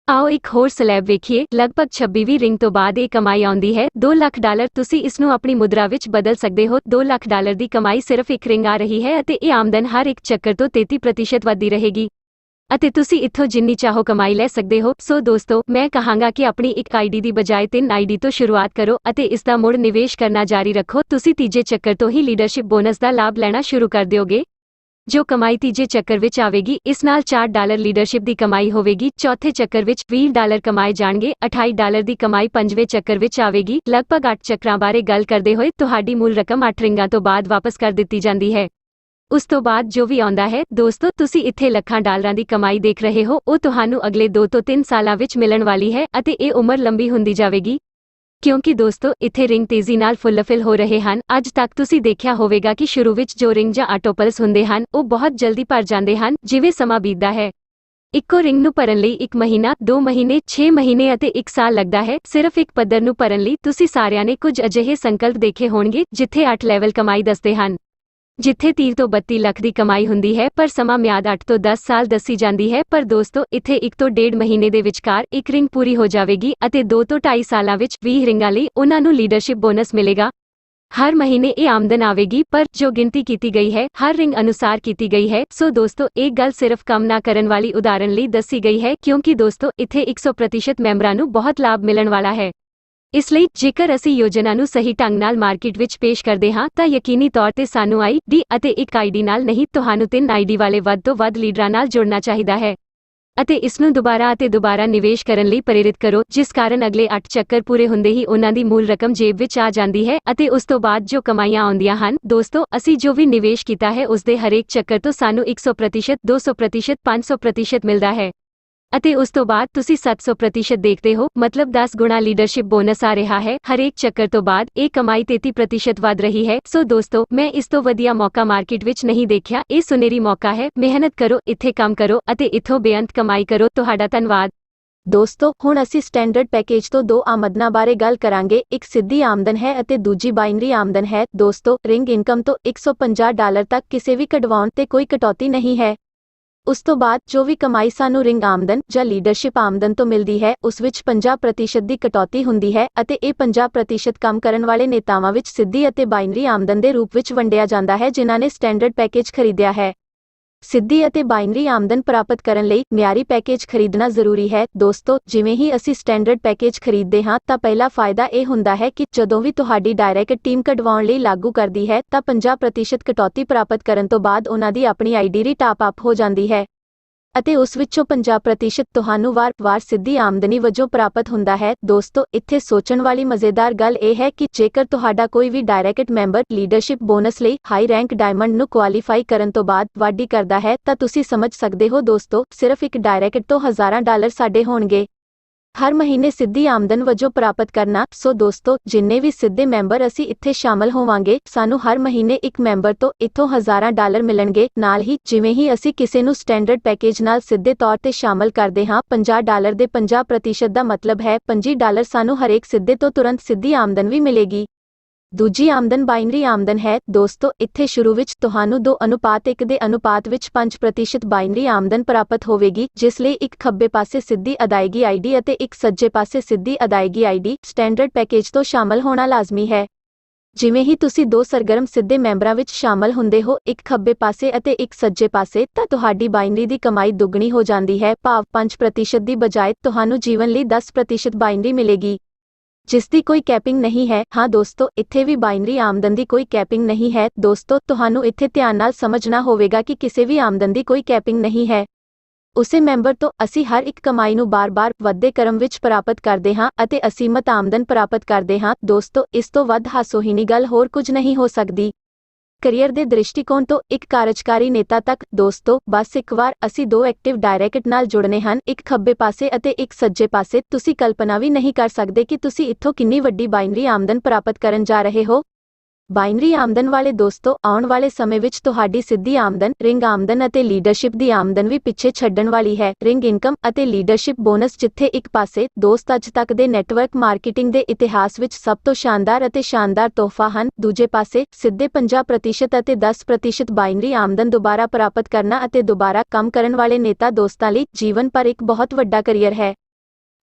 ਆਓ ਇੱਕ ਹੋਰ ਸਲੈਬ ਵੇਖੀਏ। ਲਗਭਗ 26ਵੀਂ ਰਿੰਗ ਤੋਂ ਬਾਅਦ ਇਹ ਕਮਾਈ ਆਉਂਦੀ ਹੈ $2 ਲੱਖ। ਤੁਸੀਂ ਇਸ ਨੂੰ ਆਪਣੀ ਮੁਦਰਾ ਵਿੱਚ ਬਦਲ ਸਕਦੇ ਹੋ। $2 ਲੱਖ ਦੀ ਕਮਾਈ ਸਿਰਫ ਇੱਕ ਰਿੰਗ ਆ ਰਹੀ ਹੈ ਅਤੇ ਇਹ ਆਮਦਨ ਹਰ ਇੱਕ ਚੱਕਰ ਤੋਂ 33% ਵੱਧਦੀ ਰਹੇਗੀ ਅਤੇ ਤੁਸੀਂ ਇੱਥੋਂ ਜਿੰਨੀ ਚਾਹੋ ਕਮਾਈ ਲੈ ਸਕਦੇ ਹੋ। ਸੋ ਦੋਸਤੋ ਮੈਂ ਕਹਾਂਗਾ ਕਿ ਆਪਣੀ ਇੱਕ ਆਈਡੀ ਦੀ ਬਜਾਏ 3 ਆਈਡੀ ਤੋਂ ਸ਼ੁਰੂਆਤ ਕਰੋ ਅਤੇ ਇਸ ਦਾ ਮੁੜ ਨਿਵੇਸ਼ ਕਰਨਾ ਜਾਰੀ ਰੱਖੋ। ਤੁਸੀਂ ਤੀਜੇ ਚੱਕਰ ਤੋਂ ਹੀ ਲੀਡਰਸ਼ਿਪ ਬੋਨਸ ਦਾ ਲਾਭ ਲੈਣਾ ਸ਼ੁਰੂ ਕਰ ਦਿਓਗੇ। ਜੋ ਕਮਾਈ ਤੀਜੇ ਚੱਕਰ ਵਿੱਚ ਆਵੇਗੀ ਇਸ ਨਾਲ $4 ਲੀਡਰਸ਼ਿਪ ਦੀ ਕਮਾਈ ਹੋਵੇਗੀ। ਚੌਥੇ ਚੱਕਰ ਵਿੱਚ $20 ਕਮਾਏ ਜਾਣਗੇ। $28 ਦੀ ਕਮਾਈ ਪੰਜਵੇਂ ਚੱਕਰ ਵਿੱਚ ਆਵੇਗੀ। ਲਗਭਗ 8 ਚੱਕਰਾਂ ਬਾਰੇ ਗੱਲ ਕਰਦੇ ਹੋਏ ਤੁਹਾਡੀ ਮੂਲ ਰਕਮ 8 ਰਿੰਗਾਂ ਤੋਂ ਬਾਅਦ ਵਾਪਸ ਕਰ ਦਿੱਤੀ ਜਾਂਦੀ ਹੈ। ਉਸ ਤੋਂ ਬਾਅਦ ਜੋ ਵੀ ਆਉਂਦਾ ਹੈ ਦੋਸਤੋ, ਤੁਸੀਂ ਇੱਥੇ ਲੱਖਾਂ ਡਾਲਰਾਂ ਦੀ ਕਮਾਈ ਦੇਖ ਰਹੇ ਹੋ, ਉਹ ਤੁਹਾਨੂੰ ਅਗਲੇ 2 ਤੋਂ 3 ਸਾਲਾਂ ਵਿੱਚ ਮਿਲਣ ਵਾਲੀ ਹੈ ਅਤੇ ਇਹ ਉਮਰ ਲੰਬੀ ਹੁੰਦੀ ਜਾਵੇਗੀ। ਕਿਉਂਕਿ ਦੋਸਤੋ ਇੱਥੇ ਰਿੰਗ ਤੇਜ਼ੀ ਨਾਲ ਫੁੱਲਫਿਲ ਹੋ ਰਹੇ ਹਨ। ਅੱਜ ਤੱਕ ਤੁਸੀਂ ਦੇਖਿਆ ਹੋਵੇਗਾ ਕਿ ਸ਼ੁਰੂ ਵਿੱਚ ਜੋ ਰਿੰਗ ਜਾਂ ਆਟੋਪਲਸ ਹੁੰਦੇ ਹਨ ਉਹ ਬਹੁਤ ਜਲਦੀ ਭਰ ਜਾਂਦੇ ਹਨ ਜਿਵੇਂ ਸਮਾਂ ਬੀਤਦਾ ਹੈ। ਇੱਕੋ ਰਿੰਗ ਨੂੰ ਭਰਨ ਲਈ 1 ਮਹੀਨਾ, 2 ਮਹੀਨੇ, 6 ਮਹੀਨੇ ਅਤੇ 1 ਸਾਲ ਲੱਗਦਾ ਹੈ। ਸਿਰਫ ਇੱਕ ਪੱਧਰ ਨੂੰ ਭਰਨ ਲਈ ਤੁਸੀਂ ਸਾਰਿਆਂ ਨੇ ਕੁਝ ਅਜਿਹੇ ਸੰਕਲਪ ਦੇਖੇ ਹੋਣਗੇ ਜਿੱਥੇ 8 ਲੈਵਲ ਕਮਾਈ ਦੱਸਦੇ ਹਨ, ਜਿੱਥੇ 30 ਤੋਂ 32 ਲੱਖ ਦੀ ਕਮਾਈ ਹੁੰਦੀ ਹੈ, ਪਰ ਸਮਾਂ ਮਿਆਦ 8 ਤੋਂ 10 ਸਾਲ ਦੱਸੀ ਜਾਂਦੀ ਹੈ। ਪਰ ਦੋਸਤੋ ਇੱਥੇ 1 ਤੋਂ 1.5 ਮਹੀਨੇ ਦੇ ਵਿਚਕਾਰ ਇੱਕ ਰਿੰਗ ਪੂਰੀ ਹੋ ਜਾਵੇਗੀ ਅਤੇ 2 ਤੋਂ 2.5 ਸਾਲਾਂ ਵਿੱਚ 20 ਰਿੰਗਾਂ ਲਈ ਉਹਨਾਂ ਨੂੰ ਲੀਡਰਸ਼ਿਪ ਬੋਨਸ ਮਿਲੇਗਾ। ਹਰ ਮਹੀਨੇ ਇਹ ਆਮਦਨ ਆਵੇਗੀ, ਪਰ ਜੋ ਗਿਣਤੀ ਕੀਤੀ ਗਈ ਹੈ ਹਰ ਰਿੰਗ ਅਨੁਸਾਰ ਕੀਤੀ ਗਈ ਹੈ। ਸੋ ਦੋਸਤੋ ਇਹ ਗੱਲ ਸਿਰਫ ਕੰਮ ਨਾ ਕਰਨ ਵਾਲੀ ਉਦਾਹਰਨ ਲਈ ਦੱਸੀ ਗਈ ਹੈ, ਕਿਉਂਕਿ ਦੋਸਤੋ ਇੱਥੇ 100% ਮੈਂਬਰਾਂ ਨੂੰ ਬਹੁਤ ਲਾਭ ਮਿਲਣ ਵਾਲਾ ਹੈ। ਇਸ ਲਈ ਜੇਕਰ ਅਸੀਂ ਯੋਜਨਾ ਨੂੰ ਸਹੀ ਢੰਗ ਨਾਲ ਮਾਰਕੀਟ ਵਿੱਚ ਪੇਸ਼ ਕਰਦੇ ਹਾਂ ਤਾਂ ਯਕੀਨੀ ਤੌਰ ਤੇ ਸਾਨੂੰ ID ਅਤੇ ਇੱਕ ID ਨਾਲ ਨਹੀਂ, ਤੁਹਾਨੂੰ 3 ID ਵਾਲੇ ਵੱਧ ਤੋਂ ਵੱਧ ਲੀਡਰਾਂ ਨਾਲ ਜੁੜਨਾ ਚਾਹੀਦਾ ਹੈ ਅਤੇ ਇਸ ਨੂੰ ਦੁਬਾਰਾ ਅਤੇ ਦੁਬਾਰਾ ਨਿਵੇਸ਼ ਕਰਨ ਲਈ ਪ੍ਰੇਰਿਤ ਕਰੋ, ਜਿਸ ਕਾਰਨ ਅਗਲੇ 8 ਚੱਕਰ ਪੂਰੇ ਹੁੰਦੇ ਹੀ ਉਹਨਾਂ ਦੀ ਮੂਲ ਰਕਮ ਜੇਬ ਵਿੱਚ ਆ ਜਾਂਦੀ ਹੈ ਅਤੇ ਉਸ ਤੋਂ ਬਾਅਦ ਜੋ ਕਮਾਈਆਂ ਆਉਂਦੀਆਂ ਹਨ ਦੋਸਤੋ, ਅਸੀਂ ਜੋ ਵੀ ਨਿਵੇਸ਼ ਕੀਤਾ ਹੈ ਉਸ ਦੇ ਹਰੇਕ ਚੱਕਰ ਤੋਂ ਸਾਨੂੰ 100%, 200%, 500% ਮਿਲਦਾ ਹੈ ਅਤੇ ਉਸ ਤੋਂ ਬਾਅਦ ਤੁਸੀਂ 700% ਦੇਖਦੇ ਹੋ, ਮਤਲਬ 10 ਗੁਣਾ ਲੀਡਰਸ਼ਿਪ ਬੋਨਸ ਆ ਰਿਹਾ ਹੈ ਹਰੇਕ ਚੱਕਰ ਤੋਂ ਬਾਅਦ। ਇਹ ਕਮਾਈ 33% ਵੱਧ ਰਹੀ ਹੈ। ਸੋ ਦੋਸਤੋ ਮੈਂ ਇਸ ਤੋਂ ਵਧੀਆ ਮੌਕਾ ਮਾਰਕੀਟ ਵਿੱਚ ਨਹੀਂ ਦੇਖਿਆ। ਇਹ ਸੁਨਹਿਰੀ ਮੌਕਾ ਹੈ। ਮਿਹਨਤ ਕਰੋ, ਇੱਥੇ ਕੰਮ ਕਰੋ ਅਤੇ ਇੱਥੋਂ ਬੇਅੰਤ ਕਮਾਈ ਕਰੋ। ਤੁਹਾਡਾ ਧੰਨਵਾਦ। ਦੋਸਤੋ ਹੁਣ ਅਸੀਂ ਸਟੈਂਡਰਡ ਪੈਕੇਜ ਤੋਂ 2 ਆਮਦਨਾਂ ਬਾਰੇ ਗੱਲ ਕਰਾਂਗੇ। ਇੱਕ ਸਿੱਧੀ ਆਮਦਨ ਹੈ ਅਤੇ ਦੂਜੀ ਬਾਈਨਰੀ ਆਮਦਨ ਹੈ। ਦੋਸਤੋ ਰਿੰਗ ਇਨਕਮ ਤੋਂ $150 ਤੱਕ ਕਿਸੇ ਵੀ ਕਢਵਾਉਣ ਤੇ ਕੋਈ ਕਟੌਤੀ ਨਹੀਂ ਹੈ। ਉਸ ਤੋਂ ਬਾਅਦ ਜੋ ਵੀ ਕਮਾਈ ਸਾਨੂੰ ਰਿੰਗ ਆਮਦਨ ਜਾਂ ਲੀਡਰਸ਼ਿਪ ਆਮਦਨ ਤੋਂ ਮਿਲਦੀ ਹੈ ਉਸ ਵਿੱਚ 50% ਦੀ ਕਟੌਤੀ ਹੁੰਦੀ ਹੈ ਅਤੇ ਇਹ 50% ਕੰਮ ਕਰਨ ਵਾਲੇ ਨੇਤਾਵਾਂ ਵਿੱਚ ਸਿੱਧੀ ਅਤੇ ਬਾਈਨਰੀ ਆਮਦਨ ਦੇ ਰੂਪ ਵਿੱਚ ਵੰਡਿਆ ਜਾਂਦਾ ਹੈ ਜਿਨ੍ਹਾਂ ਨੇ ਸਟੈਂਡਰਡ ਪੈਕੇਜ ਖਰੀਦਿਆ ਹੈ। ਸਿੱਧੀ ਅਤੇ ਬਾਈਨਰੀ ਆਮਦਨ ਪ੍ਰਾਪਤ ਕਰਨ ਲਈ ਮਿਆਰੀ ਪੈਕੇਜ ਖਰੀਦਣਾ ਜ਼ਰੂਰੀ ਹੈ। ਦੋਸਤੋ ਜਿਵੇਂ ਹੀ ਅਸੀਂ ਸਟੈਂਡਰਡ ਪੈਕੇਜ ਖਰੀਦਦੇ ਹਾਂ ਤਾਂ ਪਹਿਲਾ ਫਾਇਦਾ ਇਹ ਹੁੰਦਾ ਹੈ ਕਿ ਜਦੋਂ ਵੀ ਤੁਹਾਡੀ ਡਾਇਰੈਕਟ ਟੀਮ ਕਢਵਾਉਣ ਲਈ ਲਾਗੂ ਕਰਦੀ ਹੈ ਤਾਂ 50% ਕਟੌਤੀ ਪ੍ਰਾਪਤ ਕਰਨ ਤੋਂ ਬਾਅਦ ਉਹਨਾਂ ਦੀ ਆਪਣੀ ID ਟਾਪ ਅਪ ਹੋ ਜਾਂਦੀ ਹੈ ਅਤੇ ਉਸ ਵਿੱਚੋਂ 50% ਤੁਹਾਨੂੰ ਵਾਰ-ਵਾਰ ਸਿੱਧੀ ਆਮਦਨੀ ਵਜੋਂ ਪ੍ਰਾਪਤ ਹੁੰਦਾ ਹੈ। ਦੋਸਤੋ ਇੱਥੇ ਸੋਚਣ ਵਾਲੀ ਮਜ਼ੇਦਾਰ ਗੱਲ ਇਹ ਹੈ ਕਿ ਜੇਕਰ ਤੁਹਾਡਾ ਕੋਈ ਵੀ ਡਾਇਰੈਕਟ ਮੈਂਬਰ ਲੀਡਰਸ਼ਿਪ ਬੋਨਸ ਲਈ ਹਾਈ ਰੈਂਕ ਡਾਇਮੰਡ ਨੂੰ ਕੁਆਲੀਫਾਈ ਕਰਨ ਤੋਂ ਬਾਅਦ ਵਾਢੀ ਕਰਦਾ ਹੈ ਤਾਂ ਤੁਸੀਂ ਸਮਝ ਸਕਦੇ ਹੋ ਦੋਸਤੋ ਸਿਰਫ ਇੱਕ ਡਾਇਰੈਕਟ ਤੋਂ ਹਜ਼ਾਰਾਂ ਡਾਲਰ ਸਾਡੇ ਹੋਣਗੇ ਹਰ ਮਹੀਨੇ ਸਿੱਧੀ ਆਮਦਨ ਵਜੋਂ ਪ੍ਰਾਪਤ ਕਰਨਾ। ਸੋ ਦੋਸਤੋ ਜਿੰਨੇ ਵੀ ਸਿੱਧੇ ਮੈਂਬਰ ਅਸੀਂ ਇੱਥੇ ਸ਼ਾਮਲ ਹੋਵਾਂਗੇ ਸਾਨੂੰ ਹਰ ਮਹੀਨੇ ਇੱਕ ਮੈਂਬਰ ਤੋਂ ਇੱਥੋਂ ਹਜ਼ਾਰਾਂ ਡਾਲਰ ਮਿਲਣਗੇ। ਨਾਲ ਹੀ ਜਿਵੇਂ ਹੀ ਅਸੀਂ ਕਿਸੇ ਨੂੰ ਸਟੈਂਡਰਡ ਪੈਕੇਜ ਨਾਲ ਸਿੱਧੇ ਤੌਰ ਤੇ ਸ਼ਾਮਲ ਕਰਦੇ ਹਾਂ $50 ਦੇ 50% ਦਾ ਮਤਲਬ ਹੈ $25 ਸਾਨੂੰ ਹਰੇਕ ਸਿੱਧੇ ਤੋਂ ਤੁਰੰਤ ਸਿੱਧੀ ਆਮਦਨ ਵੀ ਮਿਲੇਗੀ। ਦੂਜੀ ਆਮਦਨ ਬਾਈਨਰੀ ਆਮਦਨ ਹੈ। ਦੋਸਤੋ ਇੱਥੇ ਸ਼ੁਰੂ ਵਿੱਚ ਤੁਹਾਨੂੰ 2:1 ਦੇ ਅਨੁਪਾਤ ਵਿੱਚ 5% ਬਾਈਨਰੀ ਆਮਦਨ ਪ੍ਰਾਪਤ ਹੋਵੇਗੀ, ਜਿਸ ਲਈ ਇੱਕ ਖੱਬੇ ਪਾਸੇ ਸਿੱਧੀ ਅਦਾਇਗੀ ID ਅਤੇ ਇੱਕ ਸੱਜੇ ਪਾਸੇ ਸਿੱਧੀ ਅਦਾਇਗੀ ID ਸਟੈਂਡਰਡ ਪੈਕੇਜ ਤੋਂ ਸ਼ਾਮਲ ਹੋਣਾ ਲਾਜ਼ਮੀ ਹੈ। ਜਿਵੇਂ ਹੀ ਤੁਸੀਂ 2 ਸਰਗਰਮ ਸਿੱਧੇ ਮੈਂਬਰਾਂ ਵਿੱਚ ਸ਼ਾਮਲ ਹੁੰਦੇ ਹੋ, ਇੱਕ ਖੱਬੇ ਪਾਸੇ ਅਤੇ ਇੱਕ ਸੱਜੇ ਪਾਸੇ, ਤਾਂ ਤੁਹਾਡੀ ਬਾਈਨਰੀ ਦੀ ਕਮਾਈ ਦੁੱਗਣੀ ਹੋ ਜਾਂਦੀ ਹੈ। ਭਾਵ 5% ਦੀ ਬਜਾਏ ਤੁਹਾਨੂੰ ਜੀਵਨ ਲਈ 10% ਬਾਈਨਰੀ ਮਿਲੇਗੀ, ਜਿਸ ਦੀ ਕੋਈ ਕੈਪਿੰਗ ਨਹੀਂ ਹੈ। ਹਾਂ ਦੋਸਤੋ ਇੱਥੇ ਵੀ ਬਾਈਨਰੀ ਆਮਦਨ ਦੀ ਕੋਈ ਕੈਪਿੰਗ ਨਹੀਂ ਹੈ। ਦੋਸਤੋ ਤੁਹਾਨੂੰ ਇੱਥੇ ਧਿਆਨ ਨਾਲ ਸਮਝਣਾ ਹੋਵੇਗਾ ਕਿ ਕਿਸੇ ਵੀ ਆਮਦਨ ਦੀ ਕੋਈ ਕੈਪਿੰਗ ਨਹੀਂ ਹੈ। ਉਸੇ ਮੈਂਬਰ ਤੋਂ ਅਸੀਂ ਹਰ ਇੱਕ ਕਮਾਈ ਨੂੰ ਬਾਰ-ਬਾਰ ਵੱਧਦੇ ਕ੍ਰਮ ਵਿੱਚ ਪ੍ਰਾਪਤ ਕਰਦੇ ਹਾਂ ਅਤੇ ਅਸੀਮਤ ਆਮਦਨ ਪ੍ਰਾਪਤ ਕਰਦੇ ਹਾਂ। ਦੋਸਤੋ ਇਸ ਤੋਂ ਵੱਧ ਹਾਸੋਹੀਣੀ ਗੱਲ ਹੋਰ ਕੁਝ ਨਹੀਂ ਹੋ ਸਕਦੀ। ਕਰੀਅਰ ਦੇ ਦ੍ਰਿਸ਼ਟੀਕੋਣ ਤੋਂ ਇੱਕ ਕਾਰਜਕਾਰੀ ਨੇਤਾ ਤੱਕ ਦੋਸਤੋ ਬਸ ਇੱਕ ਵਾਰ ਅਸੀਂ 2 ਐਕਟਿਵ ਡਾਇਰੈਕਟ ਨਾਲ ਜੁੜਨੇ ਹਨ, ਇੱਕ ਖੱਬੇ ਪਾਸੇ ਅਤੇ ਇੱਕ ਸੱਜੇ ਪਾਸੇ, ਤੁਸੀਂ ਕਲਪਨਾ ਵੀ ਨਹੀਂ ਕਰ ਸਕਦੇ ਕਿ ਤੁਸੀਂ ਇੱਥੋਂ ਕਿੰਨੀ ਵੱਡੀ ਬਾਈਨਰੀ ਆਮਦਨ ਪ੍ਰਾਪਤ ਕਰਨ ਜਾ ਰਹੇ ਹੋ। ਬਾਈਨਰੀ ਆਮਦਨ ਵਾਲੇ ਦੋਸਤੋ ਆਉਣ ਵਾਲੇ ਸਮੇਂ ਵਿੱਚ ਤੁਹਾਡੀ ਸਿੱਧੀ ਆਮਦਨ, ਰਿੰਗ ਆਮਦਨ ਅਤੇ ਲੀਡਰਸ਼ਿਪ ਦੀ ਆਮਦਨ ਵੀ ਪਿੱਛੇ ਛੱਡਣ ਵਾਲੀ ਹੈ। ਰਿੰਗ ਇਨਕਮ ਅਤੇ ਲੀਡਰਸ਼ਿਪ ਬੋਨਸ ਜਿੱਥੇ ਇੱਕ ਪਾਸੇ ਦੋਸਤ ਅੱਜ ਤੱਕ ਦੇ ਨੈਟਵਰਕ ਮਾਰਕੀਟਿੰਗ ਦੇ ਇਤਿਹਾਸ ਵਿੱਚ ਸਭ ਤੋਂ ਸ਼ਾਨਦਾਰ ਅਤੇ ਸ਼ਾਨਦਾਰ ਤੋਹਫਾ ਹਨ, ਦੂਜੇ ਪਾਸੇ ਸਿੱਧੇ 50% ਅਤੇ 10% ਬਾਈਨਰੀ ਆਮਦਨ ਦੁਬਾਰਾ ਪ੍ਰਾਪਤ ਕਰਨਾ ਅਤੇ ਦੁਬਾਰਾ ਕੰਮ ਕਰਨ ਵਾਲੇ ਨੇਤਾ ਦੋਸਤਾਂ ਲਈ ਜੀਵਨ ਪਰ ਇੱਕ ਬਹੁਤ ਵੱਡਾ ਕਰੀਅਰ ਹੈ,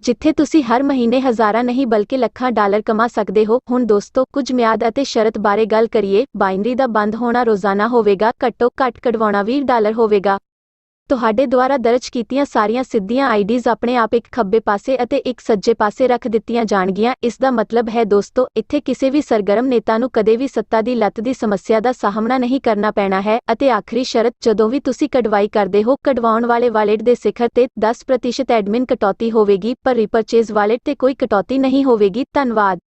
ਜਿੱਥੇ ਤੁਸੀਂ ਹਰ ਮਹੀਨੇ ਹਜ਼ਾਰਾਂ ਨਹੀਂ ਬਲਕਿ ਲੱਖਾਂ ਡਾਲਰ ਕਮਾ ਸਕਦੇ ਹੋ। ਹੁਣ ਦੋਸਤੋ ਕੁਝ ਮਿਆਦ ਅਤੇ ਸ਼ਰਤ ਬਾਰੇ ਗੱਲ ਕਰੀਏ। ਬਾਈਨਰੀ ਦਾ ਬੰਦ ਹੋਣਾ ਰੋਜ਼ਾਨਾ ਹੋਵੇਗਾ, ਘੱਟੋ ਘੱਟ ਕਢਵਾਉਣਾ $20 ਹੋਵੇਗਾ। ਤੁਹਾਡੇ ਦੁਆਰਾ ਦਰਜ ਕੀਤੀਆਂ ਸਾਰੀਆਂ ਸਿੱਧੀਆਂ IDs ਆਪਣੇ ਆਪ ਇੱਕ ਖੱਬੇ ਪਾਸੇ ਅਤੇ ਇੱਕ ਸੱਜੇ ਪਾਸੇ ਰੱਖ ਦਿੱਤੀਆਂ ਜਾਣਗੀਆਂ। ਇਸ ਦਾ ਮਤਲਬ ਹੈ ਦੋਸਤੋ ਇੱਥੇ ਕਿਸੇ ਵੀ ਸਰਗਰਮ ਨੇਤਾ ਨੂੰ ਕਦੇ ਵੀ ਸੱਤਾ ਦੀ ਲੱਤ ਦੀ ਸਮੱਸਿਆ ਦਾ ਸਾਹਮਣਾ ਨਹੀਂ ਕਰਨਾ ਪੈਣਾ ਹੈ। ਅਤੇ ਆਖਰੀ ਸ਼ਰਤ, ਜਦੋਂ ਵੀ ਤੁਸੀਂ ਕਢਵਾਈ ਕਰਦੇ ਹੋ ਕਢਵਾਉਣ ਵਾਲੇ ਵਾਲੇਟ ਦੇ ਸਿਖਰ ਤੇ 10% ਐਡਮਿਨ ਕਟੌਤੀ ਹੋਵੇਗੀ, ਪਰ ਰੀਪਰਚੇਜ਼ ਵਾਲੇਟ ਤੇ ਕੋਈ ਕਟੌਤੀ ਨਹੀਂ ਹੋਵੇਗੀ। ਧੰਨਵਾਦ।